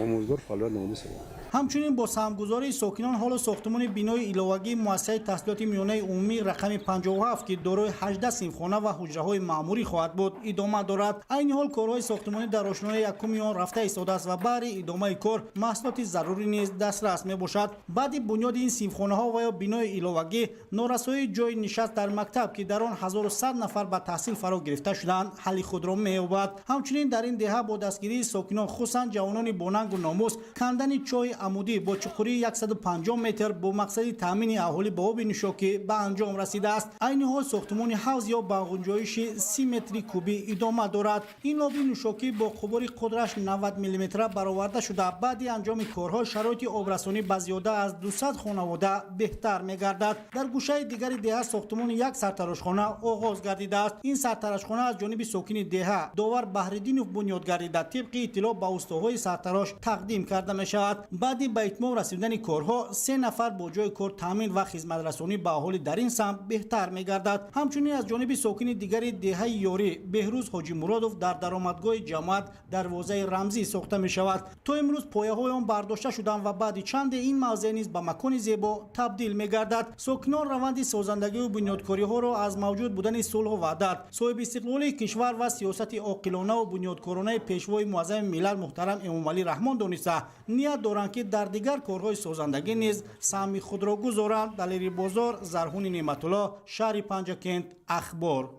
آموزگار فعالیت نموده است. همچنین با سهمگذاری ساکنان حالا ساختمان بینای ایلوگی مؤسسه تحصیلات میانه عمومی رقم 57 که دارای 18 صنفخانه و حجره‌های معمولی خواهد بود ادامه دارد. این حال کارهای ساختمانی در آشنای یکم آن رفته ایستاده است و برای ادامه کار محصولات ضروری نیز دسترس میباشد. بعد بنیاد این صنفخانه ها و یا بینای ایلوگی نارسایی جای نشست در مکتب که در آن 1100 نفر به تحصیل فرا گرفته شدند حل خود را می‌یابد. همچنین در این دهه با دستگیری ساکنان خصوصا جوانان باننگ و ناموس کندن چای عمودی با چخوری 150 متر با مقصد تامین اهالی به آب نوشابه به انجام رسیده است. عین حال ساختمان حوض یا باغنجایش 30 متری کوبی ادامه دارد. این آب نوشابه با قبار قدرش 90 میلی متر برآورده شده. بعد انجام کارها شرایط آبرسانی به زیاده از 200 خانواده بهتر می‌گردد. در گوشه دیگر دهه ساختمان یک سرتراشخانه آغاز گردیده است. این سرتراشخانه از جانب ساکن دهه داور بهرالدین بنیاد گردیده طبق اطلاع به استاهای سرتراش تقدیم کرده می‌شود. بعد به اتمام رسیدن کارها 3 نفر با جای کار تامین و خدمت رسانی به اهالی در این سمت بهتر می‌گردد. همچنین از جانب ساکن دیگر دهه یاری بهروز حاجی مرادوف در درآمدگاه جماعت دروازه رمزی ساخته می‌شود. تا امروز پایه‌های آن برداشته شدند و بعد چند این موضع نیز به مکان زیبا تبدیل می‌گردد. ساکنان روند سازندگی و بنیادکاری‌ها را از موجود بودن صلح و وحدت، صاحب استقلال کشور و سیاست عاقلانه و بنیادکارانه پیشوای معظم ملل محترم امام علی رحمان دانسته نیت دارند که در دیگر کارهای سازندگی نیز سهم خود را گذارند. دلیری بازار، زرهون نعمت الله، شهر پنجکند، اخبار.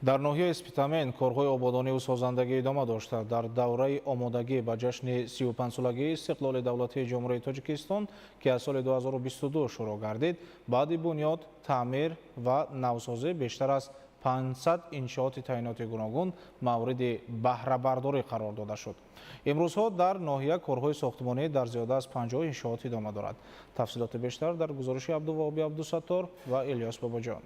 در ناحیه اسپیتامن کارهای آبادانی و سازندگی ادامه داشته. در دوره آمادگی به جشن 35 سالگی استقلال دولتی جمهوری تاجیکستان که از سال 2022 شروع گردید، بعد بنیاد، تعمیر و نوسازی بیشتر از 500 انشاءات تعیناتی گوناگون مورد بهره برداری قرار داده شد. امروزها در ناحیه کارهای ساختمانی در زیاده از 50 انشاءات ادامه دارد. تفصیلات بیشتر در گزارش عبدالوهاب عبدالستار و الیاس باباجان.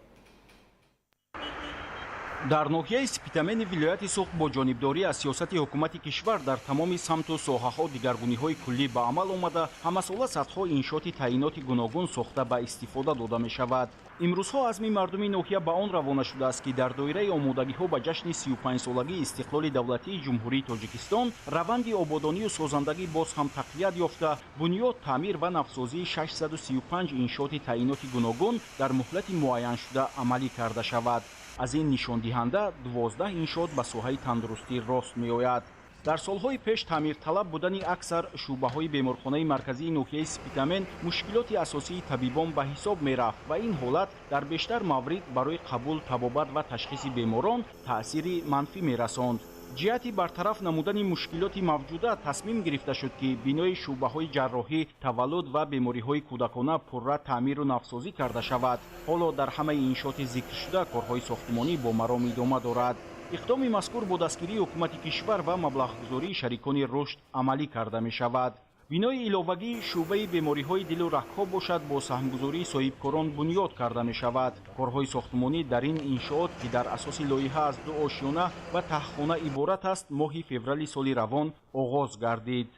در ناحیه اسپیتامن ولایت سوخت با جانبداری از سیاست حکومت کشور در تمام سمت و ساحه‌ها دیگرگونی‌های کلی به عمل آمده، همساله صدها انشاءات تعیناتی گوناگون ساخته به استفاده داده می‌شود. امروزها عزم مردم ناحیه به آن روانه شده است که در دایره آمادگی‌ها به جشن 35 سالگی استقلال دولتی جمهوری تاجیکستان روند آبادانی و سازندگی باز هم تقویت یافته، بنیاد، تعمیر و نوسازی 635 انشاءات تعیناتی گوناگون در مهلت معین شده عملی کرده شود. از این نشان دهنده 12 انشاءات به ساحه تندرستی راست می‌آید. در سالهای پیش تعمیر طلب بودن اکثر شعبه‌های بیمارخانه مرکزی ناحیه اسپیتامن مشکلات اساسی طبیبان به حساب می‌رفت و این حالت در بیشتر موارد برای قبول، طبابت و تشخیص بیماران تأثیر منفی می‌رساند. جهتی برطرف نمودن مشکلات موجوده تصمیم گرفته شد که بنای شعبه‌های جراحی، تولد و بیماری‌های کودکانه پرره تعمیر و نوسازی کرده شود. حالا در همه انشاءات ذکر شده کارهای ساختمانی با مرام ادامه دارد. اقدام مذکور با دستگیری حکومت کشور و مبلغ‌گذاری شریکان رشد عملی کرده می‌شود. بینای علاوگی شعبه بیماری‌های دل و رگ‌ها باشد با سهمگذاری صاحبکاران بنیاد کرده می‌شود. کارهای ساختمانی در این انشاءات که در اساس لایحه از 2 آشیانه و تهخانه عبارت است، ماه فوریه سال روان آغاز گردید.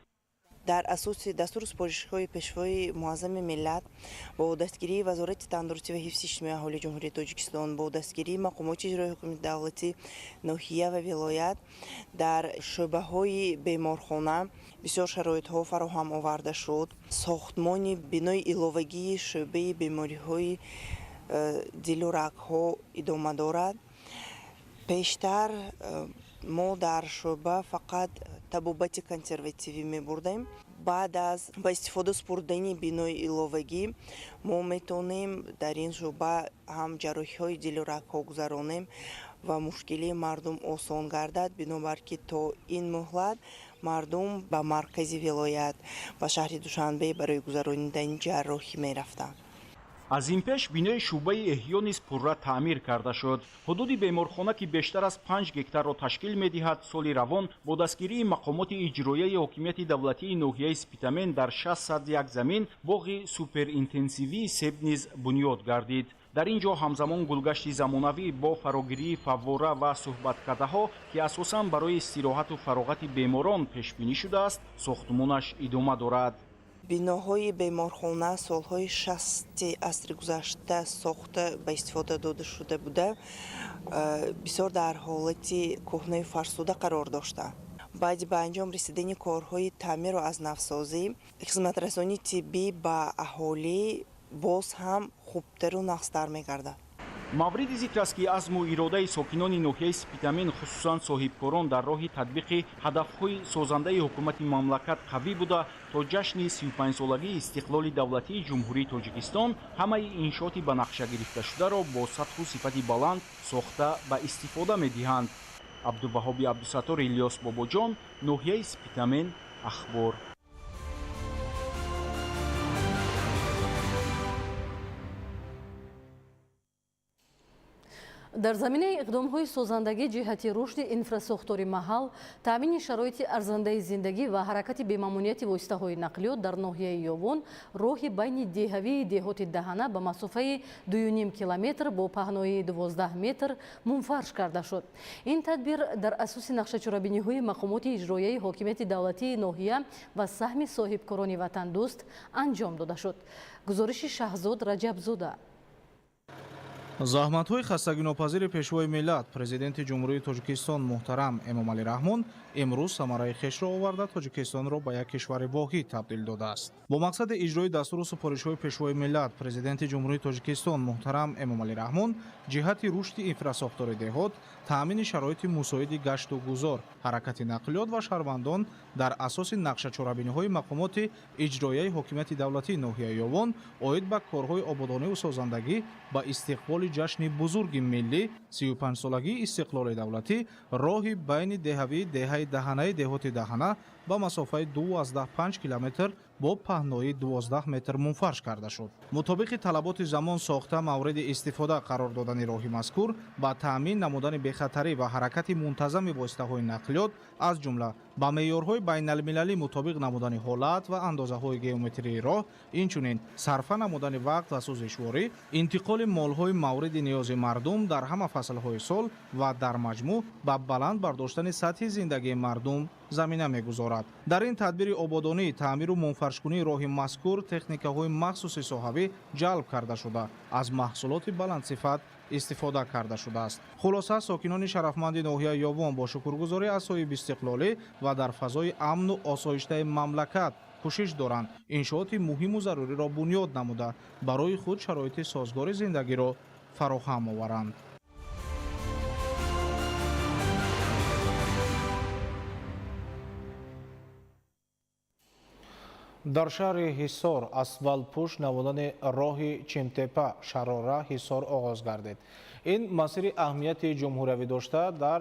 در اساس دستور سپارش‌های پیشوای معظم ملت با دستگیری وزارت تندرستی و حفظ اجتماعی اهالی جمهوری تاجیکستان با دستگیری مقامات اجرایی حکومت دولتی ناحیه و ولایت در شعبه‌های بیمارخانه بسیار شرایط‌ها فراهم آورده شد. ساختمان بنای علاوگی شعبه بیماری‌های دل و رگ‌ها ادامه دارد. پیشتر ما در شعبه فقط табобати консервативӣ мебурдем. баъд аз ба истифода супурдани бинои иловагӣ мо метавонем дар ин шуъба ҳам ҷарроҳиҳои дилу рагҳо гузаронем ва мушкилии мардум осон гардад, бинобар ки то ин муҳлат мардум ба маркази вилоят ба шаҳри Душанбе барои гузаронидани ҷарроҳӣ мерафтанд. аз ин пеш бинои шӯъбаи эҳё низ пурра таъмир карда шуд. ҳудуди беморхона ки бештар аз 5 гектарро ташкил медиҳад, соли равон бо дастгирии мақомоти иҷроияи ҳокимияти давлатии ноҳияи Спитамен дар 601 замин боғи суперинтенсивии себ низ бунёд гардид. дар ин ҷо ҳамзамон гулгашти замонавӣ бо фарогирии фаввора ва суҳбаткадаҳо ки асосан барои истироҳату фароғати беморон пешбинӣ шудааст, сохтмонаш идома дорад. биноҳои беморхона солҳои 60 асри гузашта сохта ба истифода дода шуда буда бисёр дар ҳолати кӯҳнаю фарсуда қарор дошта. баъди ба анҷом расидани корҳои таъмиру азнавсозӣ, хизматрасонии тиббӣ ба аҳолӣ боз ҳам хубтару нақстар мегардад. мавриди зикр аст ки азму иродаи сокинони ноҳияи Спитамен, хусусан соҳибкорон, дар роҳи татбиқи ҳадафҳои созандаи ҳукумати мамлакат қавӣ буда то ҷашни 35-солагии истиқлоли давлатии ҷумҳурии Тоҷикистон ҳамаи иншооти ба нақша гирифташударо бо сатҳу сифати баланд сохта ба истифода медиҳанд. абдуваҳоби абдусаттор, Илёс Бобоҷон, ноҳияи Спитамен, ахбор. дар заминаи иқдомҳои созандагӣ ҷиҳати рушди инфраструктури маҳал, таъмини шароити арзандаи зиндагӣ ва ҳаракати бемаъмунияти воситаҳои нақлиёт дар ноҳияи Ёвон, роҳи байни деҳавии деҳоти Даҳана ба масофаи 2,5 километр бо паҳнои 12 метр мунфарш карда шуд. ин тадбир дар асоси нақшачорабиниҳои мақомоти иҷроияи ҳокимияти давлатии ноҳия ва саҳми соҳибкорони ватандӯст анҷом дода шуд. гузориши Шаҳзод Раҷабзода. заҳматҳои хастагинопазири пешвои миллат президенти ҷумҳурии Тоҷикистон муҳтарам Эмомалӣ Раҳмон имрӯз самараи хешро оварда Тоҷикистонро ба як кишвари воҳид табдил додааст. бо мақсади иҷрои дастуру супоришҳои пешвои миллат президенти ҷумҳурии Тоҷикистон муҳтарам Эмомалӣ Раҳмон ҷиҳати рушди инфраструктури деҳот, таъмини шароити мусоиди гашту гузор, ҳаракати нақлиёт ва шаҳрвандон дар асоси нақшачорабиниҳои мақомоти иҷроияи ҳокимияти давлатии ноҳияи Ёвон оид ба корҳои ободониву созандагӣ ба истиқболи ҷашни бузурги миллӣ 35-солагии истиқлоли давлатӣ роҳи байни деҳавии деҳаи Даҳанаи деҳоти Даҳана ба масофаи 2,5 километр бо паҳнои 12 метр мунфарш карда шуд. мутобиқи талаботи замон сохта мавриди истифода қарор додани роҳи мазкур ба таъмин намудани бехатарӣ ва ҳаракати мунтазами воситаҳои нақлиёт, аз ҷумла ба меъёрҳои байналмилалӣ мутобиқ намудани ҳолат ва андозаҳои геометрии роҳ, инчунин сарфа намудани вақт ва сӯзишворӣ, интиқоли молҳои мавриди ниёзи мардум дар ҳама фаслҳои сол ва дар маҷмӯъ ба баланд бардоштани сатҳи зиндагии мардум замина мегузорад. дар ин тадбири ободонӣ, таъмиру мунфаршкунии роҳи мазкур техникаҳои махсуси соҳавӣ ҷалб карда шуда, аз маҳсулоти баландсифат истифода карда шудааст. хулоса, сокинони шарафманди ноҳияи Ёвон бо шукргузорӣ аз соҳиби истиқлолӣ ва дар фазои амну осоиштаи мамлакат кӯшиш доранд иншооти муҳиму заруриро бунёд намуда барои худ шароити созгори зиндагиро фароҳам оваранд. дар шаҳри ҳисор асфалтпӯш намудани роҳи Чимтепа Шарора Ҳисор оғоз гардид. ин масири аҳамияти ҷумҳуриявӣ дошта дар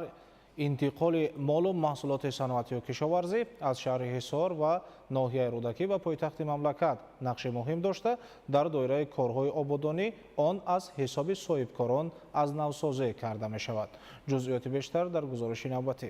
интиқоли молу маҳсулоти саноатию кишоварзӣ аз шаҳри Ҳисор ва ноҳияи Рӯдакӣ ба пойтахти мамлакат нақши муҳим дошта, дар доираи корҳои ободонӣ он аз ҳисоби соҳибкорон аз навсозӣ карда мешавад. ҷузъиёти бештар дар гузориши навбатӣ.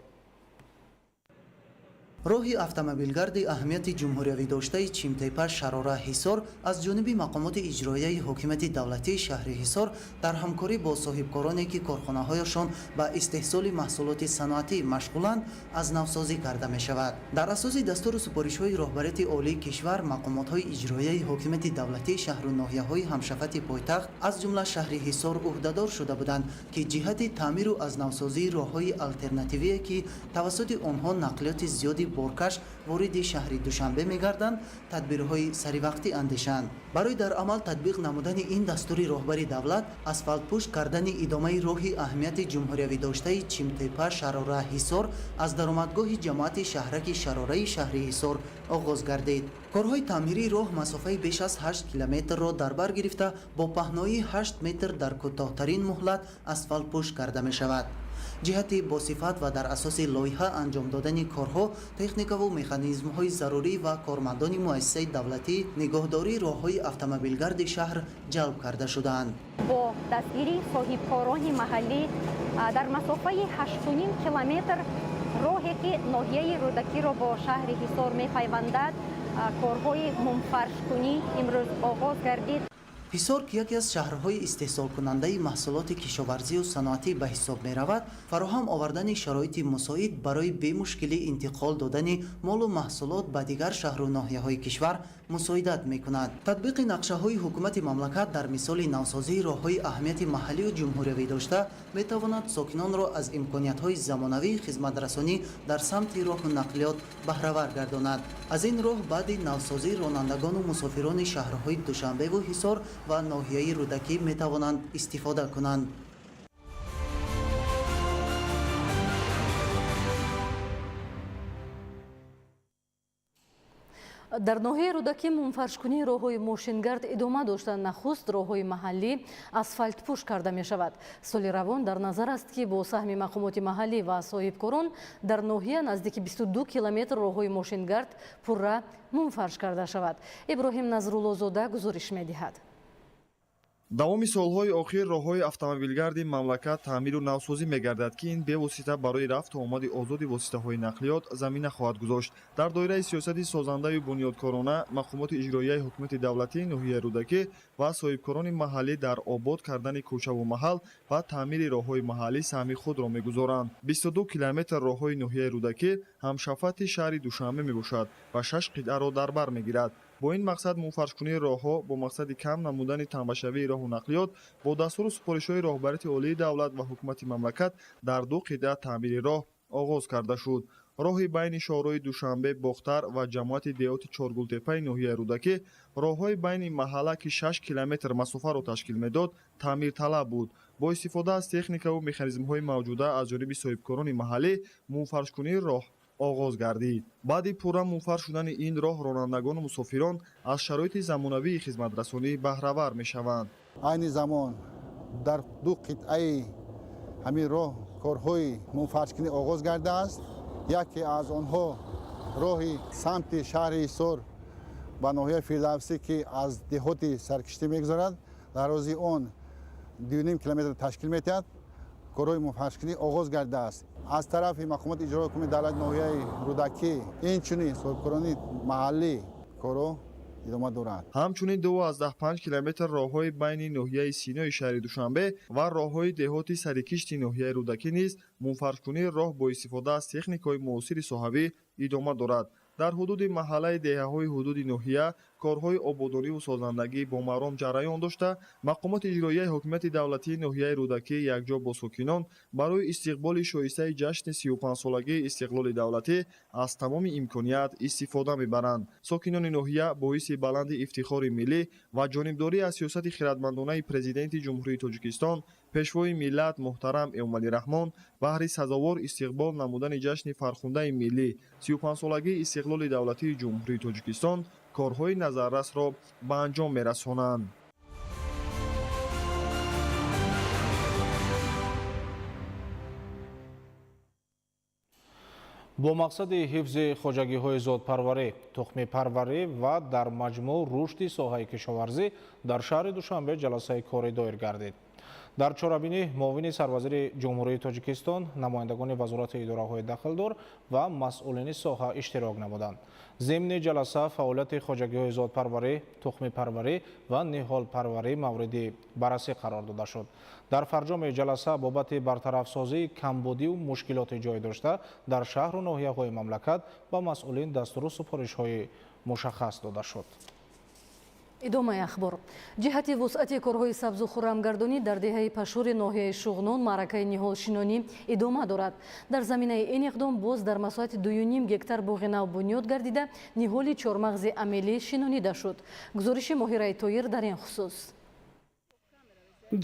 роҳи автомобилгарди аҳамияти ҷумҳуриявӣ доштаи Чимтепа Шарора Ҳисор аз ҷониби мақомоти иҷроияи ҳокимияти давлатии шаҳри Ҳисор дар ҳамкорӣ бо соҳибкороне ки корхонаҳояшон ба истеҳсоли маҳсулоти саноатӣ машғуланд аз навсозӣ карда мешавад. дар асоси дастуру супоришҳои роҳбарияти олии кишвар, мақомотҳои иҷроияи ҳокимияти давлатии шаҳру ноҳияҳои ҳамшафати пойтахт аз ҷумла шаҳри Ҳисор уҳдадор шуда буданд ки ҷиҳати таъмиру аз навсозии роҳҳои алтернативие ки тавассути онҳо нақлиёти зиёди боркаш вориди шаҳри Душанбе мегарданд, тадбирҳои саривақтӣ андешанд. барои дар амал татбиқ намудани ин дастури роҳбари давлат, асфалтпӯш кардани идомаи роҳи аҳамияти ҷумҳуриявидоштаи Чимтепа Шарора Ҳисор аз даромадгоҳи ҷамоати шаҳраки Шарораи шаҳри Ҳисор оғоз гардид. корҳои таъмирии роҳ масофаи беш аз 8 километрро дар бар гирифта бо паҳноии 8 метр дар кӯтоҳтарин муҳлат асфалтпӯш карда мешавад. ҷиҳати босифат ва дар асоси лоиҳа анҷом додани корҳо, техникаву механизмҳои зарурӣ ва кормандони муассисаи давлатӣ нигоҳдории роҳҳои автомобилгарди шаҳр ҷалб карда шудаанд. бо дастгирии соҳибкорони маҳаллӣ дар масофаи 8.5 километр роҳе ки ноҳияи рӯдакиро бо шаҳри Ҳисор мепайвандад, корҳои мумфаршкунӣ имрӯз оғоз гардид. ҳисор ки яке аз шаҳрҳои истеҳсолкунандаи маҳсулоти кишоварзию саноатӣ ба ҳисоб меравад, фароҳам овардани шароити мусоид барои бемушкилӣ интиқол додани молу маҳсулот ба дигар шаҳру ноҳияҳои кишвар мусоидат мекунад. татбиқи нақшаҳои ҳукумати мамлакат дар мисоли навсозии роҳҳои аҳамияти маҳаллию ҷумҳуриявӣ дошта метавонад сокинонро аз имкониятҳои замонавии хизматрасонӣ дар самти роҳу нақлиёт баҳравар гардонад. аз ин роҳ баъди навсозӣ ронандагону мусофирони шаҳрҳои Душанбеву Ҳисор ва ноҳияи рӯдакӣ метавонанд истифода кунанд. дар ноҳияи рӯдакӣ мунфаршкунии роҳҳои мошингард идома дошта, нахуст роҳҳои маҳаллӣ асфалтпӯш карда мешавад. соли равон дар назар аст ки бо саҳми мақомоти маҳаллӣ ва соҳибкорон дар ноҳия наздики 22 километр роҳҳои мошингард пурра мунфарш карда шавад. иброҳим Назруллозода гузориш медиҳад. давоми солҳои охир роҳҳои автомобилгарди мамлакат таъмиру навсозӣ мегардад ки ин бевосита барои рафту омади озоди воситаҳои нақлиёт замина хоҳад гузошт. дар доираи сиёсати созандаю бунёдкорона мақомоти иҷроияи ҳукумати давлатии ноҳияи рӯдакӣ ва соҳибкорони маҳаллӣ дар обод кардани кӯчаву маҳал ва таъмири роҳҳои маҳаллӣ саҳми худро мегузоранд. 22 километр роҳҳои ноҳияи рӯдакӣ ҳамшафати шаҳри Душанбе мебошад ва 6 қитъаро дар бар мегирад. бо ин мақсад мунфаршкунии роҳҳо бо мақсади кам намудани тамбашавии роҳу нақлиёт бо дастуру супоришҳои роҳбарияти олии давлат ва ҳукумати мамлакат дар 2 қитъа таъмири роҳ оғоз карда шуд. роҳи байни шоҳрои Душанбе, Бохтар ва ҷамоати деҳоти Чоргултепаи ноҳияи рӯдакӣ, роҳҳои байни маҳалла ки 6 километр масофаро ташкил медод, таъмирталаб буд. бо истифода аз техникаву механизмҳои мавҷуда аз ҷониби соҳибкорони маҳаллӣ мунфаршкунии роҳ оғоз гардид. баъди пурра мунфарш шудани ин роҳ ронандагону мусофирон аз шароити замонавии хизматрасонӣ баҳравар мешаванд. айни замон дар 2 қитъаи ҳамин роҳ корҳои мунфаршкунӣ оғоз гардааст. яке аз онҳо роҳи самти шаҳри Ҳисор ба ноҳияи Фирдавсӣ ки аз деҳоти саркиштӣ мегузарад, дарози он 2.5 километр ташкил метиҳад. корҳои мунфаршкунӣ оғоз гардааст. аз тарафи мақомоти иҷрои ҳукумати давлати ноҳияи рӯдакӣ инчунин соҳибкорони маҳаллӣ корҳо идома дорад. ҳамчунин 2.5 километр роҳҳои байни ноҳияи Синои шаҳри Душанбе ва роҳҳои деҳоти сарикишти ноҳияи рӯдакӣ низ мунфаршкунии роҳ бо истифода аз техникаҳои муосири соҳавӣ идома дорад. дар ҳудуди маҳаллаи деҳаҳои ҳудуди ноҳия корҳои ободониву созандагӣ бо маром ҷараён дошта, мақомоти иҷроияи ҳокимияти давлатии ноҳияи рӯдакӣ якҷо бо сокинон барои истиқболи шоистаи ҷашни 35-солагии истиқлоли давлатӣ аз тамоми имконият истифода мебаранд. сокинони ноҳия боиси баланди ифтихори миллӣ ва ҷонибдорӣ аз сиёсати хиратмандонаи президенти ҷумҳурии Тоҷикистон, пешвои миллат муҳтарам Эмомалираҳмон баҳри сазовор истиқбол намудани ҷашни фархундаи миллӣ 35-солагии истиқлоли давлатии ҷумҳурии Тоҷикистон корҳои назаррасро ба анҷом мерасонанд. бо мақсади ҳифзи хоҷагиҳои зотпарварӣ, тухмипарварӣ ва дар маҷмӯъ рушди соҳаи кишоварзӣ дар шаҳри Душанбе ҷаласаи корӣ доир гардид. дар чорабинӣ муовини сарвазири ҷумҳурии Тоҷикистон, намояндагони вазорати идораҳои дахлдор ва масъулини соҳа иштирок намуданд. зимни ҷаласа фаъолияти хоҷагиҳои зотпарварӣ, тухмипарварӣ ва ниҳолпарварӣ мавриди баррасӣ қарор дода шуд. дар фарҷоми ҷаласа бобати бартарафсозии камбудию мушкилоти ҷой дошта дар шаҳру ноҳияҳои мамлакат ба масъулин дастуру супоришҳои мушаххас дода шуд. идомаи ахбор. ҷиҳати вусъати корҳои сабзу хуррамгардонӣ дар деҳаи пашури ноҳияи Шуғнон маъракаи ниҳолшинонӣ идома дорад. Дар заминаи ин иқдом боз дар масоҳати 2.5 гектар боғи нав бунёд гардида, ниҳоли чормағзи амелӣ шинонида шуд. гузориши Моҳираи Тоир дар ин хусус.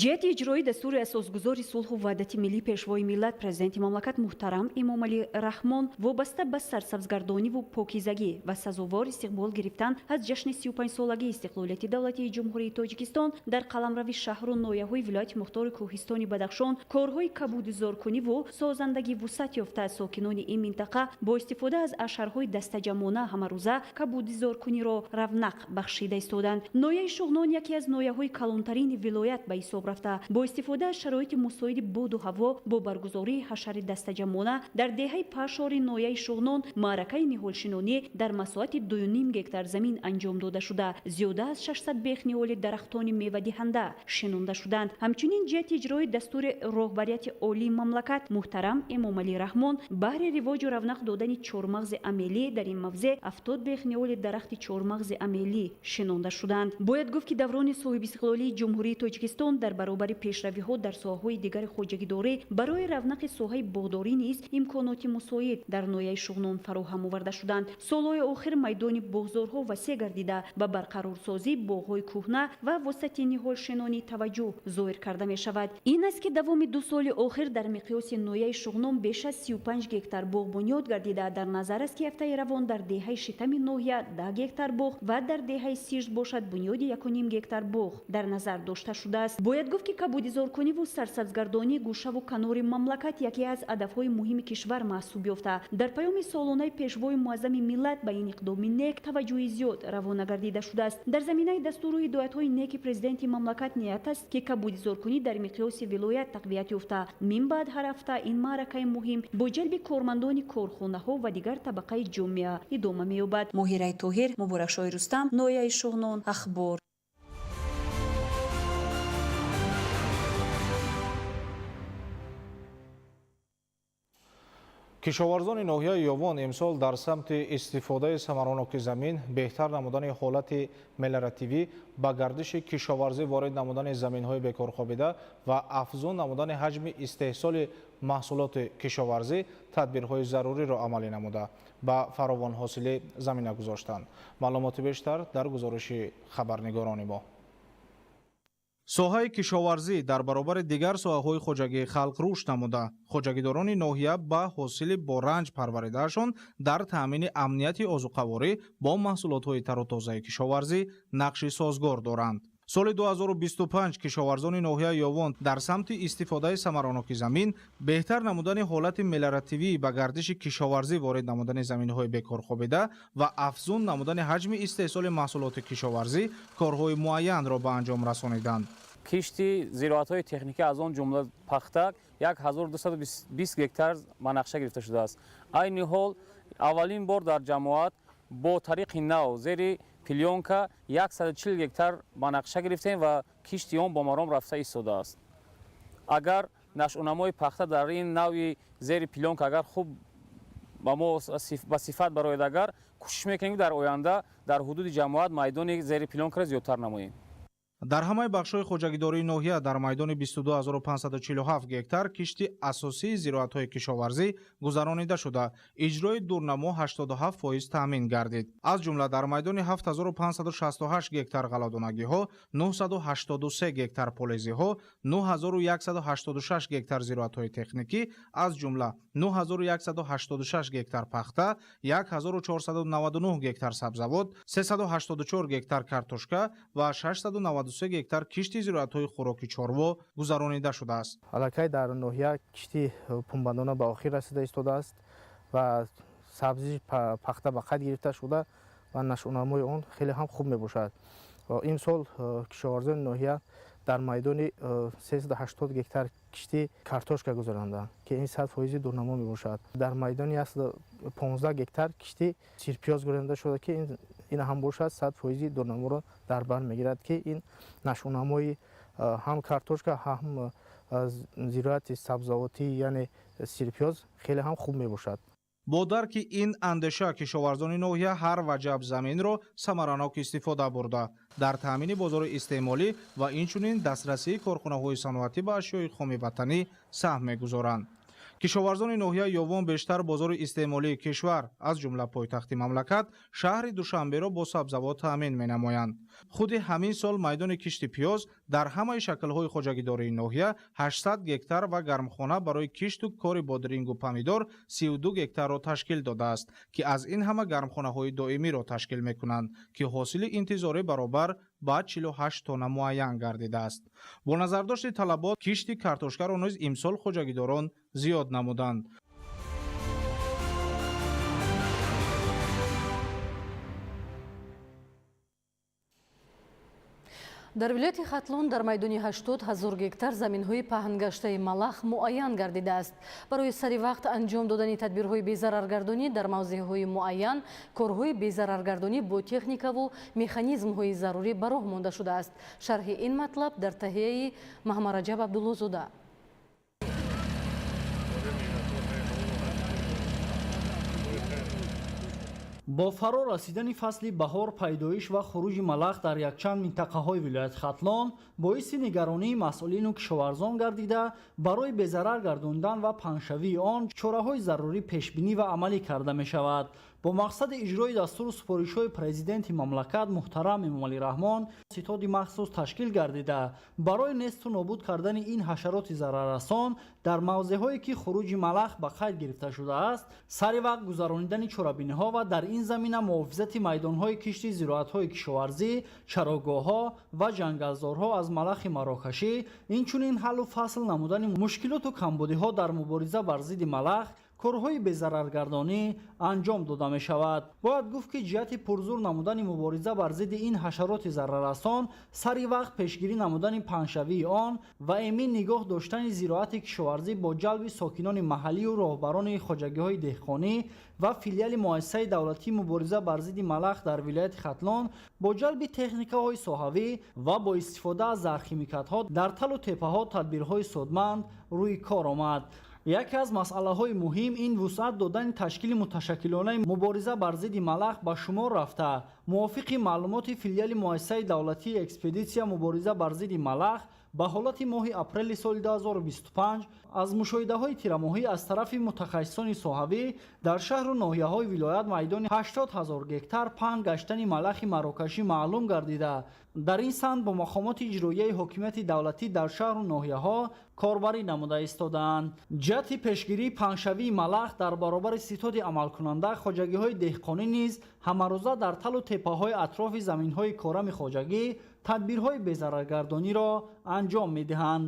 ҷиҳати иҷрои дастури асосгузори сулҳу ваҳдати миллӣ пешвои миллат президенти мамлакат муҳтарам Эмомалӣ Раҳмон вобаста ба сарсабзгардониву покизагӣ ва сазовор истиқбол гирифтан аз ҷашни 35-солагии истиқлолияти давлатии ҷумҳурии Тоҷикистон дар қаламрави шаҳру нояҳои вилояти мухтори Кӯҳистони Бадахшон корҳои кабудизоркуниву созандагӣ вусъат ёфта аз сокинони ин минтақа бо истифода аз ашарҳои дастаҷамона ҳамарӯза кабудизоркуниро равнақ бахшида истоданд. Нояҳи Шуғнон яке аз нояҳои калонтарини вилоят ба ҳисоб рафта бо истифода аз шароити мусоиди боду ҳаво бо баргузории ҳашари дастаҷамона дар деҳаи пашори нояҳи Шуғнон маъракаи ниҳолшинонӣ дар масоҳати 2.5 гектар замин анҷом дода шуда, зиёда аз 600 бех ниҳоли дарахтони мевадиҳанда шинонда шуданд. Ҳамчунин ҷиҳати иҷрои дастури роҳбарияти олии мамлакат муҳтарам Эмомалӣ Раҳмон баҳри ривоҷу равнақ додани чормағзи амелӣ дар ин мавзеъ 70 бех ниҳоли дарахти чормағзи амелӣ шинонда шуданд. Бояд гуфт ки даврони соҳибистиқлолии ҷумҳурии Тоҷикистон дар баробари пешравиҳо дар соҳаҳои дигари хоҷагидорӣ барои равнақи соҳаи боғдорӣ низ имконоти мусоид дар нояҳи Шуғнон фароҳам оварда шуданд. Солҳои охир майдони боғзорҳо васеъ гардида ба барқарорсозии боғҳои кӯҳна ва воситаи ниҳолшинонӣ таваҷҷӯҳ зоҳир карда мешавад. Ин аст ки давоми 2 соли охир дар миқёси нояҳи Шуғнон беш аз 35 гектар боғ бунёд гардида, дар назар аст ки ҳафтаи равон дар деҳаи Шитами ноҳия 10 гектар боғ ва дар деҳаи Сижд бошад бунёди 1.5 гектар боғ дар назар дошта шудааст. Бояд гуфт ки кабудизоркуниву сарсабзгардонии гӯшаву канори мамлакат яке аз ҳадафҳои муҳими кишвар маҳсуб ёфта. Дар паёми солонаи пешвои муаззами миллат ба ин иқдоми нек таваҷҷӯҳи зиёд равона гардида шудааст. Дар заминаи дастуру ҳидоятҳои неки президенти мамлакат ният аст ки кабудизоркунӣ дар миқёси вилоят тақвият ёфта. Мин баъд ҳар ҳафта ин маъракаи муҳим бо ҷалби кормандони корхонаҳо ва дигар табақаи ҷомеа идома меёбад. Моҳираи Тоҳир, Муборакшоҳи Рустам, Нояҳи Шуғнон, Ахбор. кишоварзони ноҳияи Ёвон имсол дар самти истифодаи самароноки замин, беҳтар намудани ҳолати мелиоративӣ ба гардиши кишоварзӣ ворид намудани заминҳои бекорхобида ва афзун намудани ҳаҷми истеҳсоли маҳсулоти кишоварзӣ тадбирҳои заруриро амалӣ намуда ба фаровонҳосилӣ замина гузоштанд. маълумоти бештар дар гузориши хабарнигорони мо. соҳаи кишоварзӣ дар баробари дигар соҳаҳои хоҷагии халқ рушд намуда, хоҷагидорони ноҳия ба ҳосили бо ранҷ парваридаашон дар таъмини амнияти озуқаворӣ бо маҳсулотҳои тару тозаи кишоварзӣ нақши созгор доранд. соли 2025 кишоварзони ноҳияи Ёвон дар самти истифодаи самароноки замин, беҳтар намудани ҳолати мелиоративӣ ба гардиши кишоварзӣ ворид намудани заминҳои бекорхобида ва афзун намудани ҳаҷми истеҳсоли маҳсулоти кишоварзӣ корҳои муайянро ба анҷом расониданд. кишти зироатҳои техникӣ аз он ҷумла пахтак 1220 гектар ба нақша гирифта шудааст. айни ҳол аввалин бор дар ҷамоат бо тариқи нав зери пилёнка 140 гектар ба нақша гирифтем ва кишти он бо маром рафта истодааст. агар нашъунамои пахта дар ин нави зери пилёнка агар хуб ба мо ба сифат барояд, агар кӯшиш мекунем дар оянда дар ҳудуди ҷамоат майдони зери пилёнкаро зиёдтар намоем. дар ҳамаи бахшҳои хоҷагидории ноҳия дар майдони 22547 гектар кишти асосии зироатҳои кишоварзӣ гузаронида шуда, иҷрои дурнамо 87% таъмин гардид. аз ҷумла дар майдони 7568 гектар ғалладонагиҳо, 983 гектар полезиҳо, 9186 гектар зироатҳои техникӣ, аз ҷумла 9186 гектар пахта, 1499 гектар сабзавот, 384 гектар картошка ва 693 гектар кишти зироатҳои хӯроки чорво гузаронида шудааст. аллакай дар ноҳия кишти пунбандона ба охир расида истодааст ва сабзи пахта ба қайд гирифта шуда ва нашъунамои он хеле ҳам хуб мебошад. имсол кишоварзони ноҳия дар майдони 380 гектар кишти картошка гузаронданд ки ин 100% дурнамо мебошад. дар майдони 15 гектар кишти сирпиёз гузаронда шуда ки ин ҳам бошад 100% дурнаморо дар бар мегирад ки ин нашъунамои ҳам картошка ҳам зироати сабзавотӣ яъне сирпиёз хеле ҳам хуб мебошад. бо дарки ин андеша кишоварзони ноҳия ҳар ваҷаб заминро самаранок истифода бурда дар таъмини бозори истеъмолӣ ва инчунин дастрасии корхонаҳои саноатӣ ба ашёи хуми ватанӣ саҳм мегузоранд. кишоварзони ноҳия ёвон бештар бозори истеъмолии кишвар аз ҷумла пойтахти мамлакат шаҳри душанберо бо сабзавот таъмин менамоянд. худи ҳамин сол майдони кишти пиёз дар ҳамаи шаклҳои хоҷагидории ноҳия 800 гектар ва гармхона барои кишту кори бодрингу помидор 32 гектарро ташкил додааст, ки аз ин ҳама гармхонаҳои доимиро ташкил мекунанд, ки ҳосили интизорӣ баробар ба 48 тонна муайян гардидааст. бо назардошти талабот кишти картошкаро низ имсол хоҷагидорон зиёд намуданд. дар вилояти хатлон дар майдони 80 000 гектар заминҳои паҳнгаштаи малах муайян гардидааст. барои сари вақт анҷом додани тадбирҳои безараргардонӣ дар мавзеъҳои муайян корҳои безараргардонӣ бо техникаву механизмҳои зарурӣ ба роҳ монда шудааст. шарҳи ин матлаб дар таҳияи Маҳмараҷаб Абдуллозода. бо фаро расидани фасли баҳор пайдоиш ва хуруҷи малах дар якчанд минтақаҳои вилояти хатлон боиси нигаронии масъулину кишоварзон гардида барои безарар гардондан ва паншавии он чораҳои зарурӣ пешбинӣ ва амалӣ карда мешавад. бо мақсади иҷрои дастуру супоришҳои президенти мамлакат муҳтарам Эмомалӣ Раҳмон ситоди махсус ташкил гардида барои несту нобуд кардани ин ҳашароти зараррасон дар мавзеъҳое ки хуруҷи малах ба қайд гирифта шудааст сари вақт гузаронидани чорабиниҳо ва дар ин замина муҳофизати майдонҳои кишти зироатҳои кишоварзӣ, чароғоҳҳо ва ҷангалзорҳо аз малахи марокашӣ, инчунин ҳаллу фасл намудани мушкилоту камбудиҳо дар мубориза бар зидди малах корҳои безараргардонӣ анҷом дода мешавад. бояд гуфт ки ҷиҳати пурзур намудани мубориза бар зидди ин ҳашароти зараррасон сари вақт пешгирӣ намудани паншавии он ва эмин нигоҳ доштани зироати кишоварзӣ бо ҷалби сокинони маҳаллию роҳбарони хоҷагиҳои деҳқонӣ ва филиали муассисаи давлатии мубориза бар зидди малах дар вилояти хатлон бо ҷалби техникаҳои соҳавӣ ва бо истифода аз зархимикатҳо дар талу теппаҳо тадбирҳои содманд рӯи кор омад. яке аз масъалаҳои муҳим ин вусъат додани ташкили муташаккилонаи мубориза бар зидди малах ба шумор рафта мувофиқи маълумоти филиали муассисаи давлатии экспедитсия мубориза бар зидди малах ба ҳолати моҳи апрели соли 2025 аз мушоҳидаҳои тирамоҳӣ аз тарафи мутахассисони соҳавӣ дар шаҳру ноҳияҳои вилоят майдони 80 000 гектар паҳн гаштани малахи марокашӣ маълум гардида дар ин санд бо мақомоти иҷроияи ҳокимияти давлатӣ дар шаҳру ноҳияҳо корбарӣ намуда истодаанд. ҷиҳати пешгирии паҳншавии малах дар баробари ситоди амалкунанда хоҷагиҳои деҳқонӣ низ ҳамарӯза дар талу теппаҳои атрофи заминҳои корами хоҷагӣ тадбирҳои безараргардониро анҷом медиҳанд.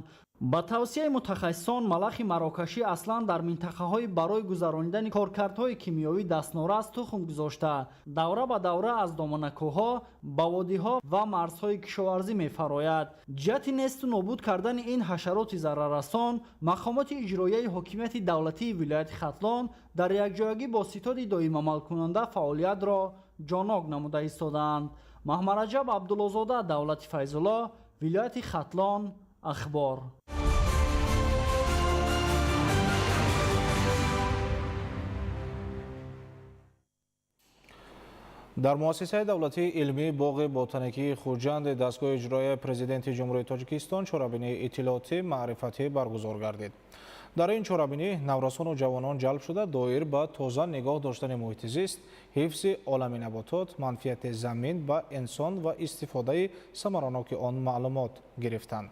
ба тавсияи мутахассисон малахи марокашӣ аслан дар минтақаҳои барои гузаронидани коркардҳои кимиёвӣ дастнорас тухм гузошта давра ба давра аз доманакӯҳҳо ба водиҳо ва марзҳои кишоварзӣ мефарояд. ҷиҳати несту нобуд кардани ин ҳашароти зараррасон мақомоти иҷроияи ҳокимияти давлатии вилояти хатлон дар якҷоягӣ бо ситоди доимамалкунанда фаъолиятро ҷонок намуда истодаанд. Маҳмараҷаб Абдуллозода, Давлати Файзулло, вилояти Хатлон, Ахбор. дар муассисаи давлатии илмии боғи ботаникии Хурҷанд дастгоҳи иҷроияи президенти ҷумҳурии Тоҷикистон чорабинии иттилоотӣ маърифатӣ баргузор гардид. дар ин чорабинӣ наврасону ҷавонон ҷалб шуда доир ба тоза нигоҳ доштани муҳити зист, ҳифзи олами наботот, манфиати замин ба инсон ва истифодаи самараноки он маълумот гирифтанд.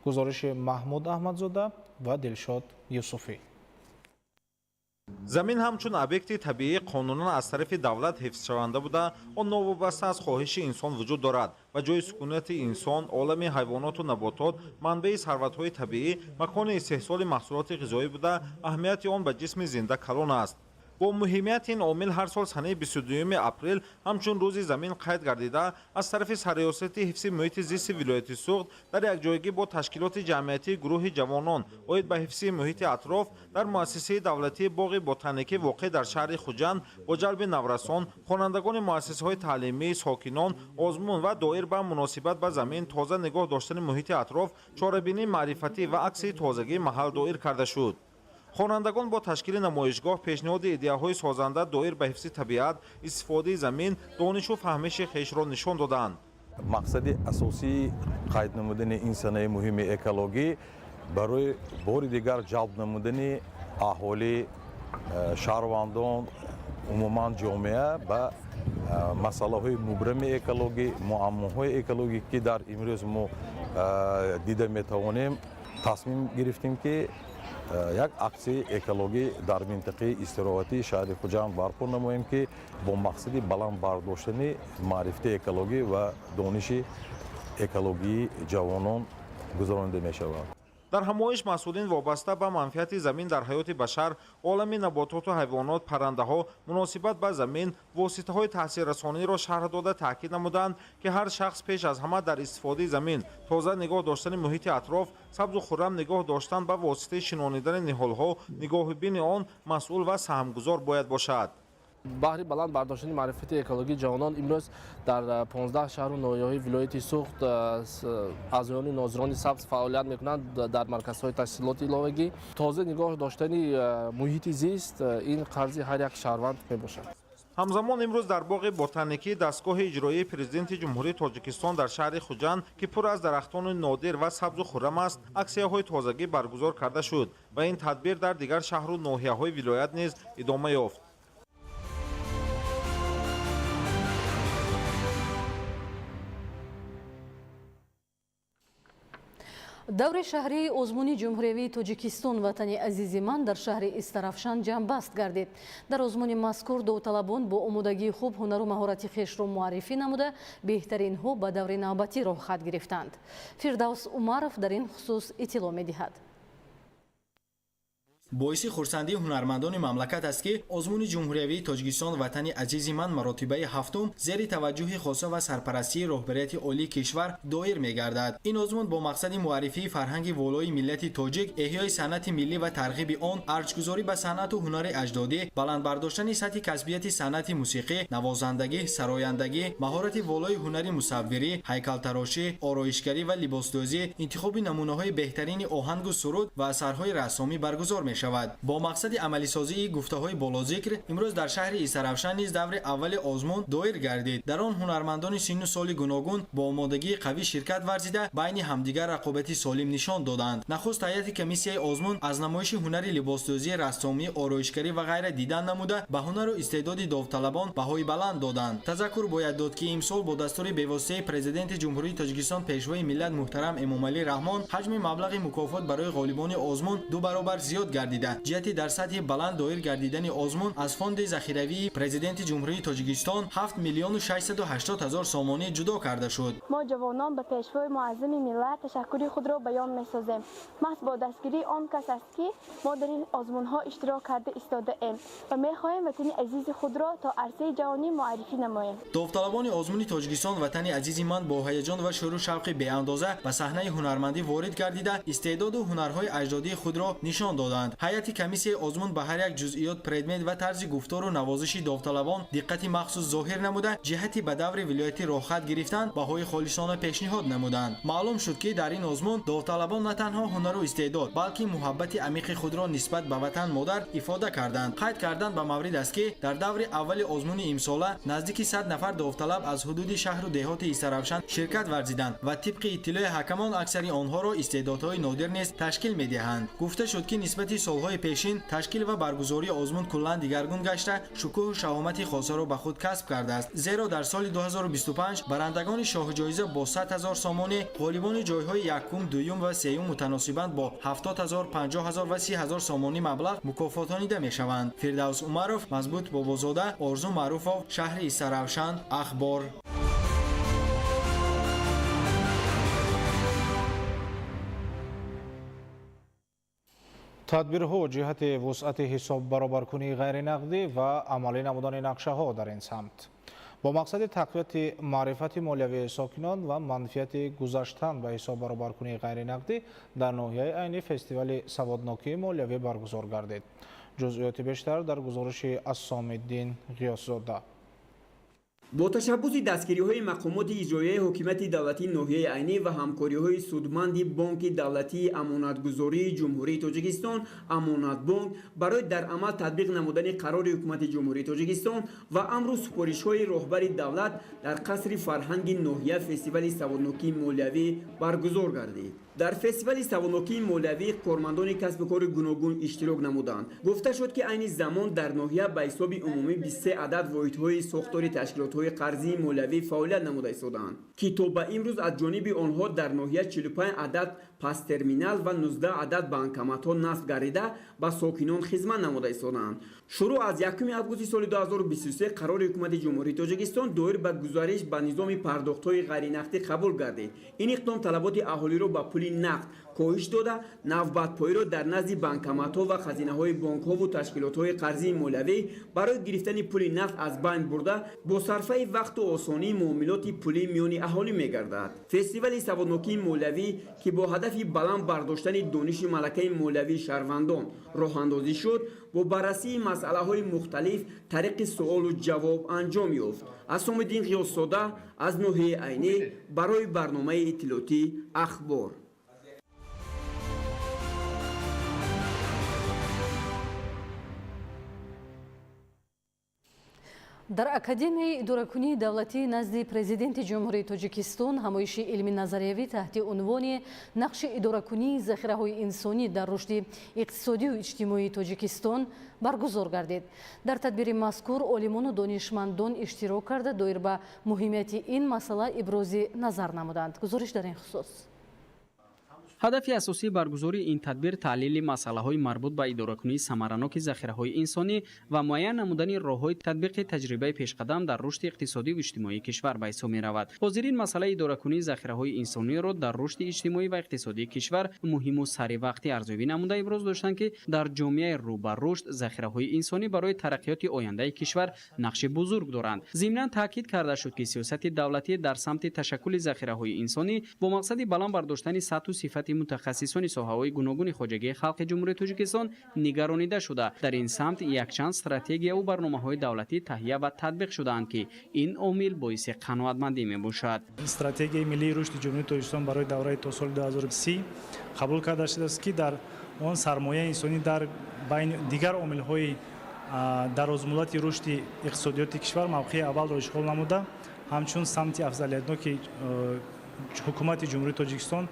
гузориши Маҳмуд Аҳмадзода ва Дилшод Юсуфӣ. замин ҳамчун объекти табиӣ қонунан аз тарафи давлат ҳифзшаванда буда он новобаста аз хоҳиши инсон вуҷуд дорад ва ҷои сукунати инсон, олами ҳайвоноту наботот, манбаи сарватҳои табиӣ, макони истеҳсоли маҳсулоти ғизоӣ буда аҳамияти он ба ҷисми зинда калон аст. бо муҳимияти ин омил ҳар сол санаи 22 апрел ҳамчун рӯзи замин қайд гардида аз тарафи сарёсати ҳифзи муҳити зисти вилояти Суғд дар якҷоягӣ бо ташкилоти ҷамъиятии гурӯҳи ҷавонон оид ба ҳифзи муҳити атроф дар муассисаи давлатии боғи ботаникӣ воқеъ дар шаҳри Хуҷанд бо ҷалби наврасон, хонандагони муассисаҳои таълимӣ, сокинон, озмун ва доир ба муносибат ба замин тоза нигоҳ доштани муҳити атроф чорабинии маърифатӣ ва акси тозагии маҳал доир карда шуд. хонандагон бо ташкили намоишгоҳ пешниҳоди идеяҳои созанда доир ба ҳифзи табиат, истифодаи замин, донишу фаҳмиши хешро нишон доданд. мақсади асосии қайд намудани ин санаи муҳими экологӣ барои бори дигар ҷалб намудани аҳолӣ, шаҳрвандон, умуман ҷомеа ба масъалаҳои мубрами экологӣ, муаммоҳои экологӣ ки дар имрӯз мо дида метавонем, тасмим гирифтем ки як аксияи экологӣ дар минтақаи истироҳатии шаҳри Хуҷанд барпо намоем ки бо мақсади баланд бардоштани маърифати экологӣ ва дониши экологии ҷавонон гузаронида мешавад. дар ҳамоиш масъулин вобаста ба манфиати замин дар ҳаёти башар, олами набототу ҳайвонот, паррандаҳо, муносибат ба замин, воситаҳои таъсиррасониро шарҳ дода таъкид намуданд ки ҳар шахс пеш аз ҳама дар истифодаи замин тоза нигоҳ доштани муҳити атроф, сабзу хуррам нигоҳ доштан ба воситаи шинонидани ниҳолҳо, нигоҳубини он масъул ва саҳмгузор бояд бошад. баҳри баланд бардоштани маърифати экологии ҷавонон имрӯз дар 15 шаҳру ноҳияҳои вилояти Суғд аъзоёни нозирони сабз фаъолият мекунанд дар марказҳои таҳсилоти иловагӣ. Тоза нигоҳ доштани муҳити зист ин қарзи ҳар як шаҳрванд мебошад. ҳамзамон имрӯз дар боғи ботаникӣ дастгоҳи иҷроии президенти ҷумҳурии Тоҷикистон дар шаҳри Хуҷанд ки пур аз дарахтони нодир ва сабзу хуррам аст, аксияҳои тозагӣ баргузор карда шуд ва ин тадбир дар дигар шаҳру ноҳияҳои вилоят низ идома ёфт. даври шаҳрии озмуни ҷумҳуриявии Тоҷикистон ватани азизи ман дар шаҳри Истарафшан ҷамъбаст гардид. Дар озмуни мазкур довталабон бо омодагии хуб ҳунару маҳорати хешро муаррифӣ намуда беҳтаринҳо ба даври навбатӣ роҳхат гирифтанд. Фирдавс Умаров дар ин хусус иттилоъ медиҳад. боиси хурсандии ҳунармандони мамлакат аст ки озмуни ҷумҳуриявии Тоҷикистон ватани азизи ман маротибаи ҳафтум зери таваҷҷӯҳи хоса ва сарпарастии роҳбарияти олии кишвар доир мегардад. ин озмун бо мақсади муаррифии фарҳанги волои миллати тоҷик, эҳёи санъати миллӣ ва тарғиби он, арҷгузорӣ ба санъату ҳунари аҷдодӣ, баландбардоштани сатҳи касбияти санъати мусиқӣ, навозандагӣ, сарояндагӣ, маҳорати волои ҳунари мусаввирӣ, ҳайкалтарошӣ, ороишгарӣ ва либосдӯзӣ, интихоби намунаҳои беҳтарини оҳангу суруд ва асарҳои рассомӣ баргузор мешавад. бо мақсади амалисозии гуфтаҳои болозикр имрӯз дар шаҳри Истарафшан низ даври аввали озмун доир гардид. дар он ҳунармандони синну соли гуногун бо омодагии қавӣ ширкат варзида байни ҳамдигар рақобати солим нишон доданд. нахуст ҳайати комиссияи озмун аз намоиши ҳунари либосдӯзӣ, рассомӣ, ороишгарӣ ва ғайра дидан намуда ба ҳунару истеъдоди довталабон баҳои баланд доданд. тазаккур бояд дод ки имсол бо дастури бевоситаи президенти ҷумҳурии Тоҷикистон пешвои миллат муҳтарам Эмомалӣ Раҳмон ҳаҷми маблағи мукофот барои ғолибони озмун ду баробар зиёд гардида ҷиҳати дар сатҳи баланд доир гардидани озмун аз фонди захиравии президенти ҷумҳурии Тоҷикистон 7 миллиону 680 ҳазор сомонӣ ҷудо карда шуд. мо ҷавонон ба пешвои муаззами миллат ташаккури худро баён месозем. маҳз бо дастгирии он кас аст ки мо дар ин озмунҳо иштирок карда истодаем ва мехоҳем ватани азизи худро то арсаи ҷаҳонӣ муаррифӣ намоем. довталабони озмуни Тоҷикистон ватани азизи ман бо ҳаяҷон ва шӯру шавқи беандоза ба саҳнаи ҳунармандӣ ворид гардида истеъдоду ҳунарҳои аҷдодии худро нишон доданд. ҳайати комиссияи озмун ба ҳар як ҷузъиёт, предмет ва тарзи гуфтору навозиши довталабон диққати махсус зоҳир намуда ҷиҳати ба даври вилоятӣ роҳхат гирифтан баҳои холисона пешниҳод намуданд. маълум шуд ки дар ин озмун довталабон на танҳо ҳунару истеъдод, балки муҳаббати амиқи худро нисбат ба ватан модар ифода карданд. қайд кардан ба маврид аст ки дар даври аввали озмуни имсола наздики 100 нафар довталаб аз ҳудуди шаҳру деҳоти Истарафшан ширкат варзиданд ва тибқи иттилои ҳакамон аксари онҳоро истеъдодҳои нодир низ ташкил медиҳанд. гуфта шуд ки нисбати солҳои пешин ташкил ва баргузории озмун куллан дигаргун гашта шукӯҳу шаҳомати хосаро ба худ касб кардааст. зеро дар соли 2025 барандагони шоҳиҷоиза бо 100 ҳазор сомонӣ, ғолибони ҷойҳои якум, дуюм ва сеюм мутаносибан бо 70 ҳазор, 50 ҳазор ва 30 ҳазор сомонӣ маблағ мукофотонида мешаванд. Фирдавс Умаров, Мазбут Бобозода, Орзу Маъруфов, шаҳри Истарафшан, Ахбор. тадбирҳо ҷиҳати вусъати ҳисоб баробаркунии ғайринақдӣ ва амалӣ намудани нақшаҳо дар ин самт бо мақсади тақвияти маърифати молиявии сокинон ва манфиати гузаштан ба ҳисоб баробаркунии ғайринақдӣ дар ноҳияи айни фестивали саводнокии молиявӣ баргузор гардид. ҷузъиёти бештар дар гузориши Ассомиддин Ғиёсзода. با تشبث دستگیری‌های مقامات اجرایی حکومت دولتی ناحیه عینی و همکاری‌های سودمند بانک دولتی امانتگذاری جمهوری تاجیکستان امانت بانک برای در عمل تطبیق نمودن قرار حکومت جمهوری تاجیکستان و امر سپارش‌های رهبر دولت در قصر فرهنگ ناحیه فستیوال سوادنوکی مولوی برگزار گردید. در فستیوال سوادنوکی مولوی کارمندان کسب و کار گوناگون اشتراک نمودند. گفته شد که عین زمان در ناحیه به حساب عمومی 23 عدد واحدهای ساختار تشکیلات‌های قرضی مولوی فعالیت نموده ایستادند که تا به امروز از جانب آنها در ناحیه 45 عدد پس ترمینال و 19 عدد بانکمات‌ها نصب گردیده به ساکنان خدمت نموده ایستادند. شروع از 1 آگوست سال 2023 قرار حکومت جمهوری تاجیکستان دایر به گزارش به نظام پرداخت‌های غیر نقدی قبول گردید. این اقدام طلبات اهالی را به پول نقد کاهش داده نوبت‌پایی را در نزد بانکمات‌ها و خزینه‌های بانک‌ها و تشکیلات‌های قرضی مولوی برای گرفتن پول نقد از بین برده با صرفه وقت و آسانی معاملات پولی میان اهالی می‌گردد. فستیوال سوادنوکی مولوی که با هدف بلند برداشتن دانش ملکه مولوی شهروندان راه اندازی شد با بررسی مسائل‌های مختلف طریق سوال و جواب انجام یافت. عصام‌الدین غیاث‌زاده از ناحیه عینی برای برنامه اطلاعاتی اخبار. дар академияи идоракунии давлатӣ назди президенти ҷумҳурии тоҷикистон ҳамоиши илми назариявӣ таҳти унвони нақши идоракунии захираҳои инсонӣ дар рушди иқтисодию иҷтимоии тоҷикистон баргузор гардид. дар тадбири мазкур олимону донишмандон иштирок карда доир ба муҳимияти ин масъала ибрози назар намуданд. гузориш дар ин хусус. ҳадафи асосии баргузории ин тадбир таҳлили масъалаҳои марбут ба идоракунии самараноки захираҳои инсонӣ ва муайян намудани роҳҳои татбиқи таҷрибаи пешқадам дар рушди иқтисодиву иҷтимоии кишвар ба ҳисоб меравад. ҳозирин масъалаи идоракунии захираҳои инсониро дар рушди иҷтимоӣ ва иқтисодии кишвар муҳиму саривақтӣ арзёбӣ намуда иброз доштанд ки дар ҷомеаи рӯ ба рушд захираҳои инсонӣ барои тараққиёти ояндаи кишвар нақши бузург доранд. зимнан таъкид карда шуд ки сиёсати давлатӣ дар самти ташаккули захираҳои инсонӣ бо мақсади баланд бардоштани сатҳу сифати мутахассисони соҳаҳои гуногуни хоҷагии халқи ҷумҳурии тоҷикистон нигаронида шуда дар ин самт якчанд стратегияву барномаҳои давлатӣ таҳия ва татбиқ шудаанд ки ин омил боиси қаноатмандӣ мебошад. стратегияи миллии рушди ҷумҳурии тоҷикистон барои давраи то соли 2030 қабул карда шудааст ки дар он сармояи инсонӣ дар байни дигар омилҳои дарозмуддати рушди иқтисодиёти кишвар мавқеи аввалро ишғол намуда ҳамчун самти афзалиятноки ҳукумати ҷумҳурии тоҷикистон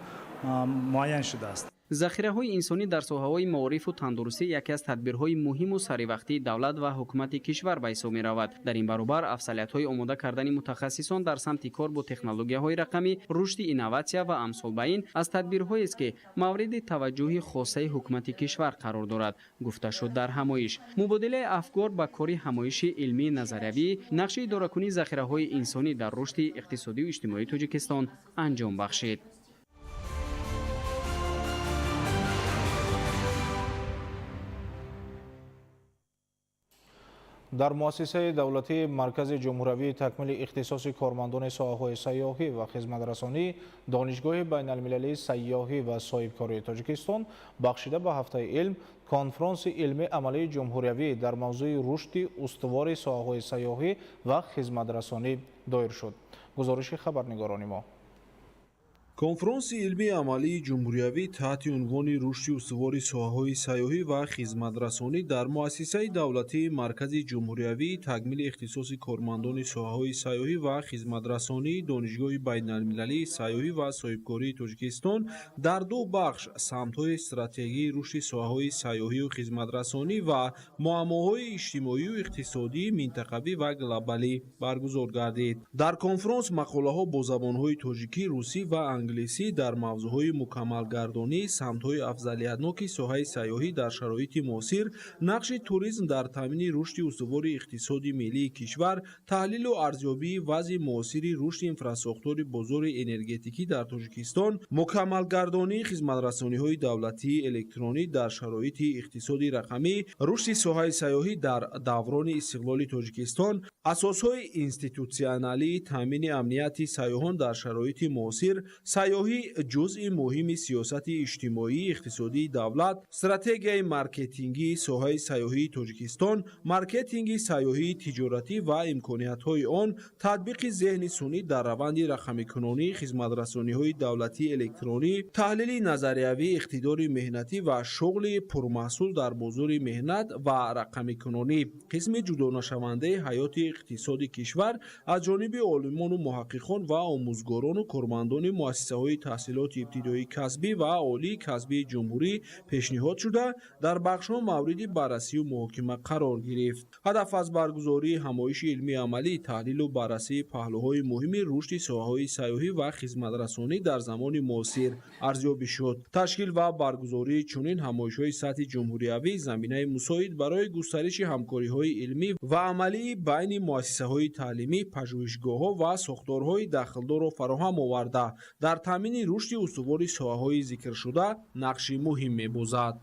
муайян шудааст. захираҳои инсонӣ дар соҳаҳои маорифу тандурустӣ яке аз тадбирҳои муҳиму саривақтии давлат ва ҳукумати кишвар ба ҳисоб меравад. дар ин баробар афзалиятҳои омода кардани мутахассисон дар самти кор бо технологияҳои рақамӣ рушди инноватсия ва амсол ба ин аз тадбирҳоест ки мавриди таваҷҷӯҳи хоссаи ҳукумати кишвар қарор дорад, гуфта шуд дар ҳамоиш. мубодилаи афкор ба кори ҳамоиши илмии назариявӣ нақши идоракунии захираҳои инсонӣ дар рушди иқтисодию иҷтимоии тоҷикистон анҷом бахшид. дар муассисаи давлатии маркази ҷумҳуравии такмили ихтисоси кормандони соҳаҳои сайёҳӣ ва хизматрасонӣ донишгоҳи байналмилалии сайёҳӣ ва соҳибкории тоҷикистон бахшида ба ҳафтаи илм конфронси илми амалии ҷумҳуравӣ дар мавзӯи рушди устувори соҳаҳои сайёҳӣ ва хизматрасонӣ доир шуд. гузориши хабарнигорони мо. конфронси илмии амалии ҷумҳуриявӣ таҳти унвони рушди устувори соҳаҳои сайёҳӣ ва хизматрасонӣ дар муассисаи давлатии маркази ҷумҳуриявии такмили ихтисоси кормандони соҳаҳои сайёҳӣ ва хизматрасонии донишгоҳи байналмилалии сайёҳӣ ва соҳибкории тоҷикистон дар ду бахш самтҳои стратегии рушди соҳаҳои сайёҳию хизматрасонӣ ва муаммоҳои иҷтимоию иқтисодии минтақавӣ ва глобалӣ баргузор гардид. дар конфронс мақолаҳо бо забонҳои тоҷикӣ, русӣ ва англисӣ дар мавзӯъҳои мукаммалгардонии самтҳои афзалиятноки соҳаи сайёҳӣ дар шароити муосир, нақши туризм дар таъмини рушди устувори иқтисоди миллии кишвар, таҳлилу арзёбии вазъи муосири рушди инфраструктури бозори энергетикӣ дар Тоҷикистон, мукаммалгардонии хизматрасониҳои давлатии электронӣ дар шароити иқтисоди рақамӣ, рушди соҳаи сайёҳӣ дар даврони истиқлоли Тоҷикистон, асосҳои институтсионалии таъмини амнияти сайёҳон дар шароити муосир, сайёҳӣ ҷузъи муҳими сиёсати иҷтимоии иқтисодии давлат, стратегияи маркетингии соҳаи сайёҳии Тоҷикистон, маркетинги сайёҳии тиҷоратӣ ва имкониятҳои он, татбиқи зеҳни сунъӣ дар раванди рақамикунонии хизматрасониҳои давлатии электронӣ, таҳлили назариявии иқтидори меҳнатӣ ва шуғли пурмаҳсул дар бозори меҳнат ва рақамикунонӣ, қисми ҷудонашавандаи ҳаёти иқтисоди кишвар аз ҷониби олимону муҳаққиқон ва омӯзгорону кормандони муассисаҳои таҳсилоти ибтидоии касбӣ ва олии касбии ҷумҳурӣ пешниҳод шуда, дар бахшҳо мавриди баррасию муҳокима қарор гирифт. Ҳадаф аз баргузории ҳамоиши илмии амалӣ, таҳлилу баррасии паҳлӯҳои муҳими рушди соҳаҳои сайёҳӣ ва хизматрасонӣ дар замони муосир арзёбӣ шуд. Ташкил ва баргузории чунин ҳамоишҳои сатҳи ҷумҳуриявӣ заминаи мусоид барои густариши ҳамкориҳои илмӣ ва амалии байни муассисаҳои таълимӣ, пажӯҳишгоҳҳо ва сохторҳои дахлдорро фароҳам оварда, дар таъмини рушди устувори соҳаҳои зикршуда нақши муҳим мебозад.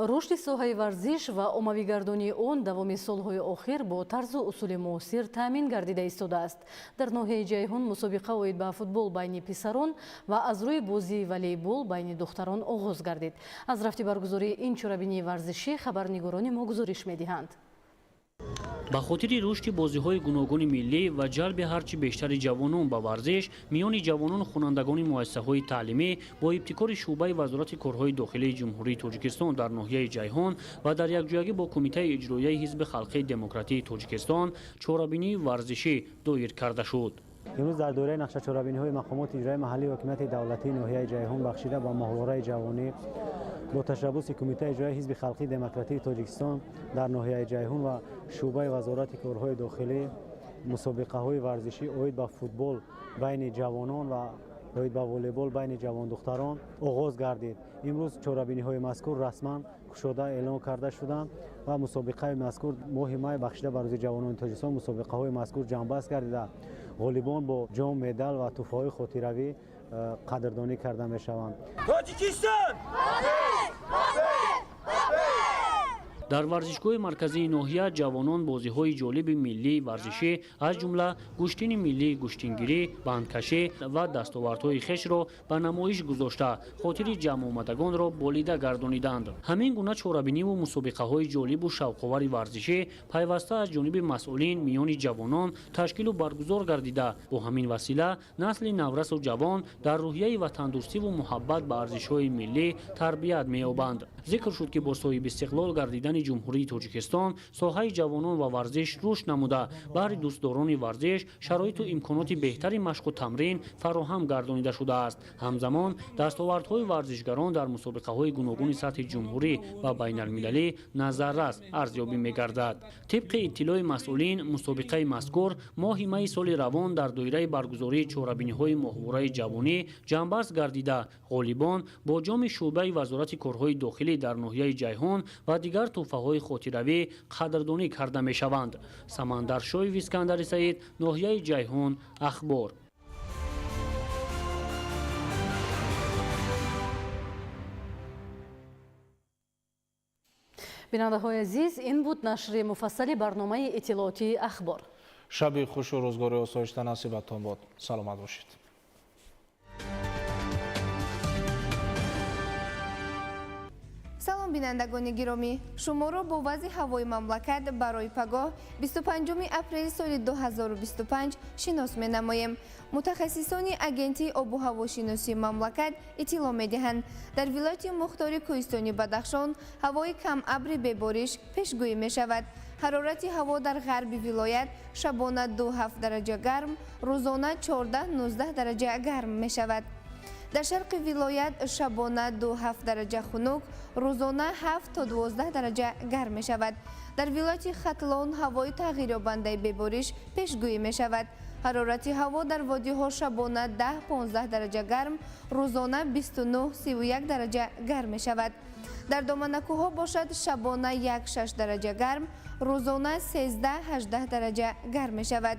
рушди соҳаи варзиш ва оммавигардонии он давоми солҳои охир бо тарзу усули муосир таъмин гардида истодааст. Дар ноҳияи ҷайҳун мусобиқа оид ба футбол байни писарон ва аз рӯи бозии волейбол байни духтарон оғоз гардид. Аз рафти баргузории ин чорабинии варзишӣ хабарнигорони мо гузориш медиҳанд. ба хотири рушди бозиҳои гуногуни миллӣ ва ҷалби ҳарчи бештари ҷавонон ба варзиш миёни ҷавонону хонандагони муассисаҳои таълимӣ бо ибтикори шуъбаи Вазорати корҳои дохилии Ҷумҳурии Тоҷикистон дар ноҳияи ҷайҳун ва дар якҷоягӣ бо Кумитаи иҷроияи Ҳизби халқии демократии Тоҷикистон чорабинии варзишӣ доир карда шуд. имрӯз дар доираи нақшачорабиниҳои мақомоти иҷроии маҳаллии ҳокимияти давлатии ноҳияи ҷайҳун бахшида ба моҳвораи ҷавонӣ бо ташаббуси Кумитаи иҷроияи Ҳизби халқии демократии Тоҷикистон дар ноҳияи ҷайҳун ва шуъбаи Вазорати корҳои дохилӣ мусобиқаҳои варзишӣ оид ба футбол байни ҷавонон ва оид ба волейбол байни ҷавондухтарон оғоз гардид. имрӯз чорабиниҳои мазкур расман кушода эълон карда шуданд ва мусобиқаи мазкур моҳи май бахшида ба рӯзи ҷавонони Тоҷикистон мусобиқаҳои мазкур ҷамъбаст гардида ғолибон бо ҷом, медал ва тӯҳфаҳои хотиравӣ қадрдонӣ карда мешаванд. Тоҷикистон! дар варзишгоҳи марказии ноҳия ҷавонон бозиҳои ҷолиби миллии варзишӣ аз ҷумла гӯштини миллии гӯштингирӣ, бандкашӣ ва дастовардҳои хешро ба намоиш гузошта хотири ҷамъомадагонро болида гардониданд. ҳамин гуна чорабиниву мусобиқаҳои ҷолибу шавқовари варзишӣ пайваста аз ҷониби масъулин миёни ҷавонон ташкилу баргузор гардида бо ҳамин васила насли наврасу ҷавон дар рӯҳияи ватандӯстиву муҳаббат ба арзишҳои миллӣ тарбият меёбанд. зикр шуд ки бо соҳибистиқлол гардидани ҷумҳурии Тоҷикистон соҳаи ҷавонон ва варзиш рушд намуда баҳри дӯстдорони варзиш шароиту имконоти беҳтари машқу тамрин фароҳам гардонида шудааст. ҳамзамон дастовардҳои варзишгарон дар мусобиқаҳои гуногуни сатҳи ҷумҳурӣ ва байналмилалӣ назаррас арзёбӣ мегардад. тибқи иттилои масъулин мусобиқаи мазкур моҳи майи соли равон дар доираи баргузории чорабиниҳои моҳвораи ҷавонӣ ҷамъбаст гардида ғолибон бо ҷоми шуъбаи Вазорати корҳои дохилӣ дар ноҳияи ҷайҳун ва дигар тӯҳфаҳои хотиравӣ қадрдонӣ карда мешаванд. Самандаршоев Искандари Саид, ноҳияи ҷайҳун, ахбор. бинандаҳои азиз, ин буд нашри муфассали барномаи иттилоотии ахбор. шаби хушу рӯзгори осоишта насибатон бод. саломат бошед. салом бинандагони гиромӣ, шуморо бо вазъи ҳавои мамлакат барои пагоҳ 25 апрели соли 2025 шинос менамоем. мутахассисони агентии обу ҳавошиносии мамлакат иттилоъ медиҳанд, дар вилояти мухтори кӯҳистони Бадахшон ҳавои камабри бебориш пешгӯӣ мешавад. ҳарорати ҳаво дар ғарби вилоят шабона 2-7 дараҷа гарм, рӯзона 14-19 дараҷа гарм мешавад. дар шарқи вилоят шабона 2-7 дараҷа хунук, рӯзона 7 то 12 дараҷа гарм мешавад. дар вилояти Хатлон ҳавои тағйирёбандаи бебориш пешгӯӣ мешавад. ҳарорати ҳаво дар водиҳо шабона 10-15 дараҷа гарм, рӯзона 29-31 дараҷа гарм мешавад. дар доманакӯҳҳо бошад шабона 1-6 дараҷа гарм, рӯзона 13-18 дараҷа гарм мешавад.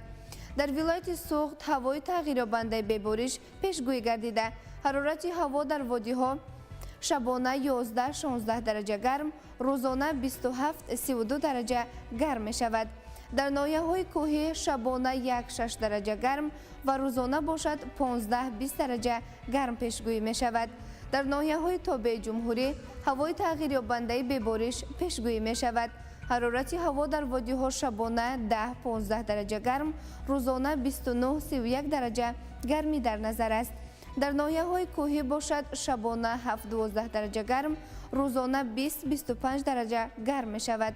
дар вилояти Суғд ҳавои тағйирёбандаи бебориш пешгӯӣ гардида ҳарорати ҳаво дар водиҳо шабона 11-16 дараҷа гарм, рӯзона 27-32 дараҷа гарм мешавад. дар ноҳияҳои кӯҳӣ шабона 1-6 дараҷа гарм ва рӯзона бошад 15-20 дараҷа гарм пешгӯӣ мешавад. дар ноҳияҳои тобеи ҷумҳурӣ ҳавои тағйирёбандаи бебориш пешгӯӣ мешавад. ҳарорати ҳаво дар водиҳо шабона 10-15 дараҷа гарм, рӯзона 29-31 дараҷа гармӣ дар назар аст. дар ноҳияҳои кӯҳӣ бошад шабона 7-12 дараҷа гарм, рӯзона 20-25 дараҷа гарм мешавад.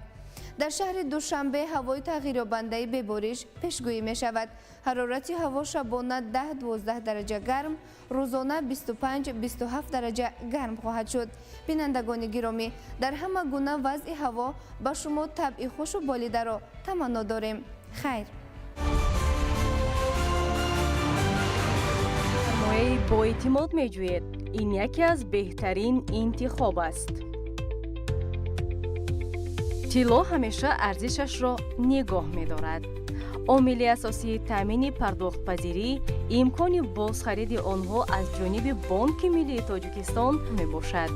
дар шаҳри душанбе ҳавои тағйирёбандаи бебориш пешгӯӣ мешавад. ҳарорати ҳаво шабона 10-12 дараҷа гарм, рӯзона 25-27 дараҷа гарм хоҳад шуд. бинандагони гиромӣ, дар ҳама гуна вазъи ҳаво ба шумо табъи хушу болидаро таманно дорем. хайр. сармояи боэътимод меҷӯед. ин яке аз беҳтарин интихоб аст. тилло ҳамеша арзишашро нигоҳ медорад. омили асосии таъмини пардохтпазирӣ имкони бозхариди онҳо аз ҷониби Бонки Миллии Тоҷикистон мебошад.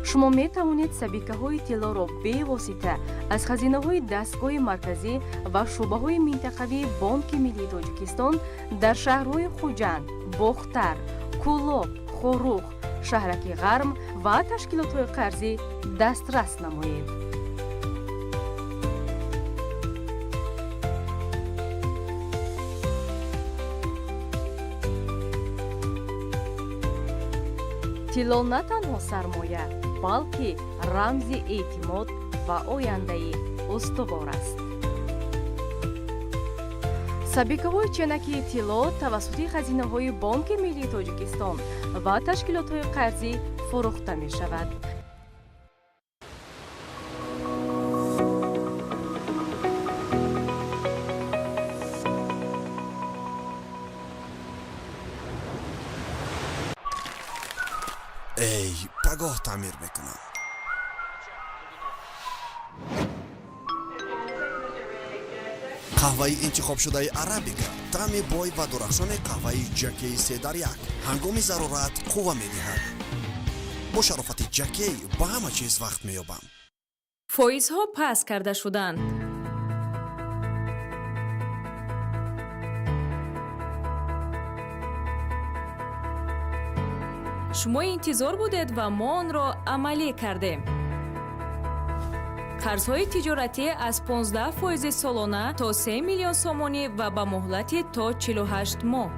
шумо метавонед сабикаҳои тиллоро бевосита аз хазинаҳои дастгоҳи марказӣ ва шуъбаҳои минтақавии Бонки Миллии Тоҷикистон дар шаҳрҳои Хуҷанд, Бохтар, Кӯлоб, Хорух, шаҳраки Ғарм ва ташкилотҳои қарзӣ дастрас намоед. тилло на танҳо сармоя, балки рамзи эътимод ва ояндаи устувор аст. сабикаҳои ченакии тилло тавассути хазинаҳои Бонки Миллии Тоҷикистон ва ташкилотҳои қарзӣ фурӯхта мешавад. эй, пагоҳ таъмир мекунам. қаҳваи интихобшудаи арабика таъми бой ва дурахшони қаҳваи ҷакеи 3 дар 1 ҳангоми зарурат қувва медиҳад. бо шарофати ҷакей ба ҳама чиз вақт меёбам. фоизҳо паст карда шуданд. шумо интизор будед ва мо онро амалӣ кардем. қарзҳои тиҷоратӣ аз 15% солона то 3 миллион сомонӣ ва ба муҳлати то 48 моҳ.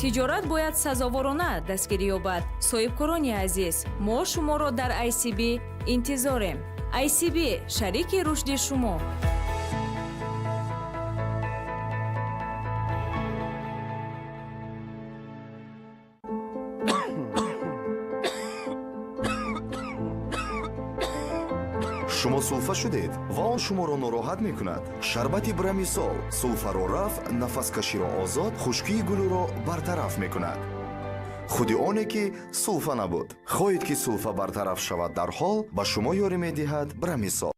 тиҷорат бояд сазоворона дастгирӣ ёбад. соҳибкорони азиз, мо шуморо дар ICB интизорем. ICB шарики рушди шумо. шумо сулфа шудед ва он шуморо нороҳат мекунад. шарбати брамисол сулфаро рафъ, нафаскаширо озод, хушкии гулӯро бартараф мекунад. худи оне ки сулфа набуд. хоҳед ки сулфа бартараф шавад дар ҳол, ба шумо ёрӣ медиҳад брамисол.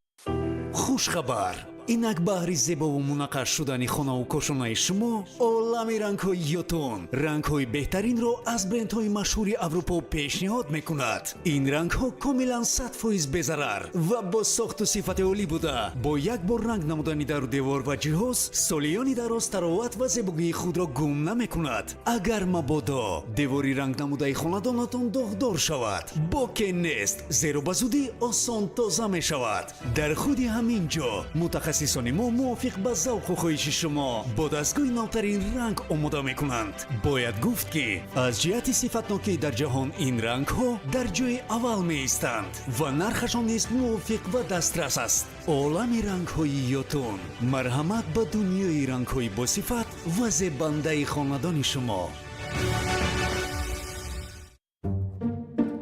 хушхабар! инак баҳри зебову мунаққаш шудани хонаву кошонаи шумо олами рангҳои ётун рангҳои беҳтаринро аз брендҳои машҳури аврупо пешниҳод мекунад. ин рангҳо комилан 100% безарар ва бо сохту сифати олӣ буда бо як бор ранг намудани дару девор ва ҷиҳоз солиёни дароз тароват ва зебогии худро гум намекунад. агар мабодо девори ранг намудаи хонадонатон догдор шавад, боке нест, зеро ба зудӣ осон тоза мешавад. дар худи ҳамин ҷо мутахассисони мо мувофиқ ба завқу хоҳиши шумо бо дастгоҳи навтарин ранг омода мекунанд. бояд гуфт ки аз ҷиҳати сифатнокӣ дар ҷаҳон ин рангҳо дар ҷои аввал меистанд ва нархашон низ мувофиқ ва дастрас аст. олами рангҳои ётун, марҳамат ба дунёи рангҳои босифат ва зебандаи хонадони шумо.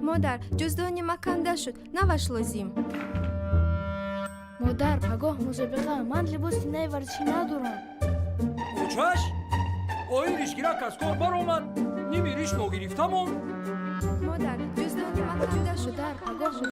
модар, ҷуздони ма канда шуд, наваш лозим. модар, пагоҳ мусобиқа, ман либоси наи варзишӣ надорам. кӯчаш ои ришгирак аз кор баромад, ними риш ногирифта монд. модар, ҷуздони ма канда шуд, пагоҳ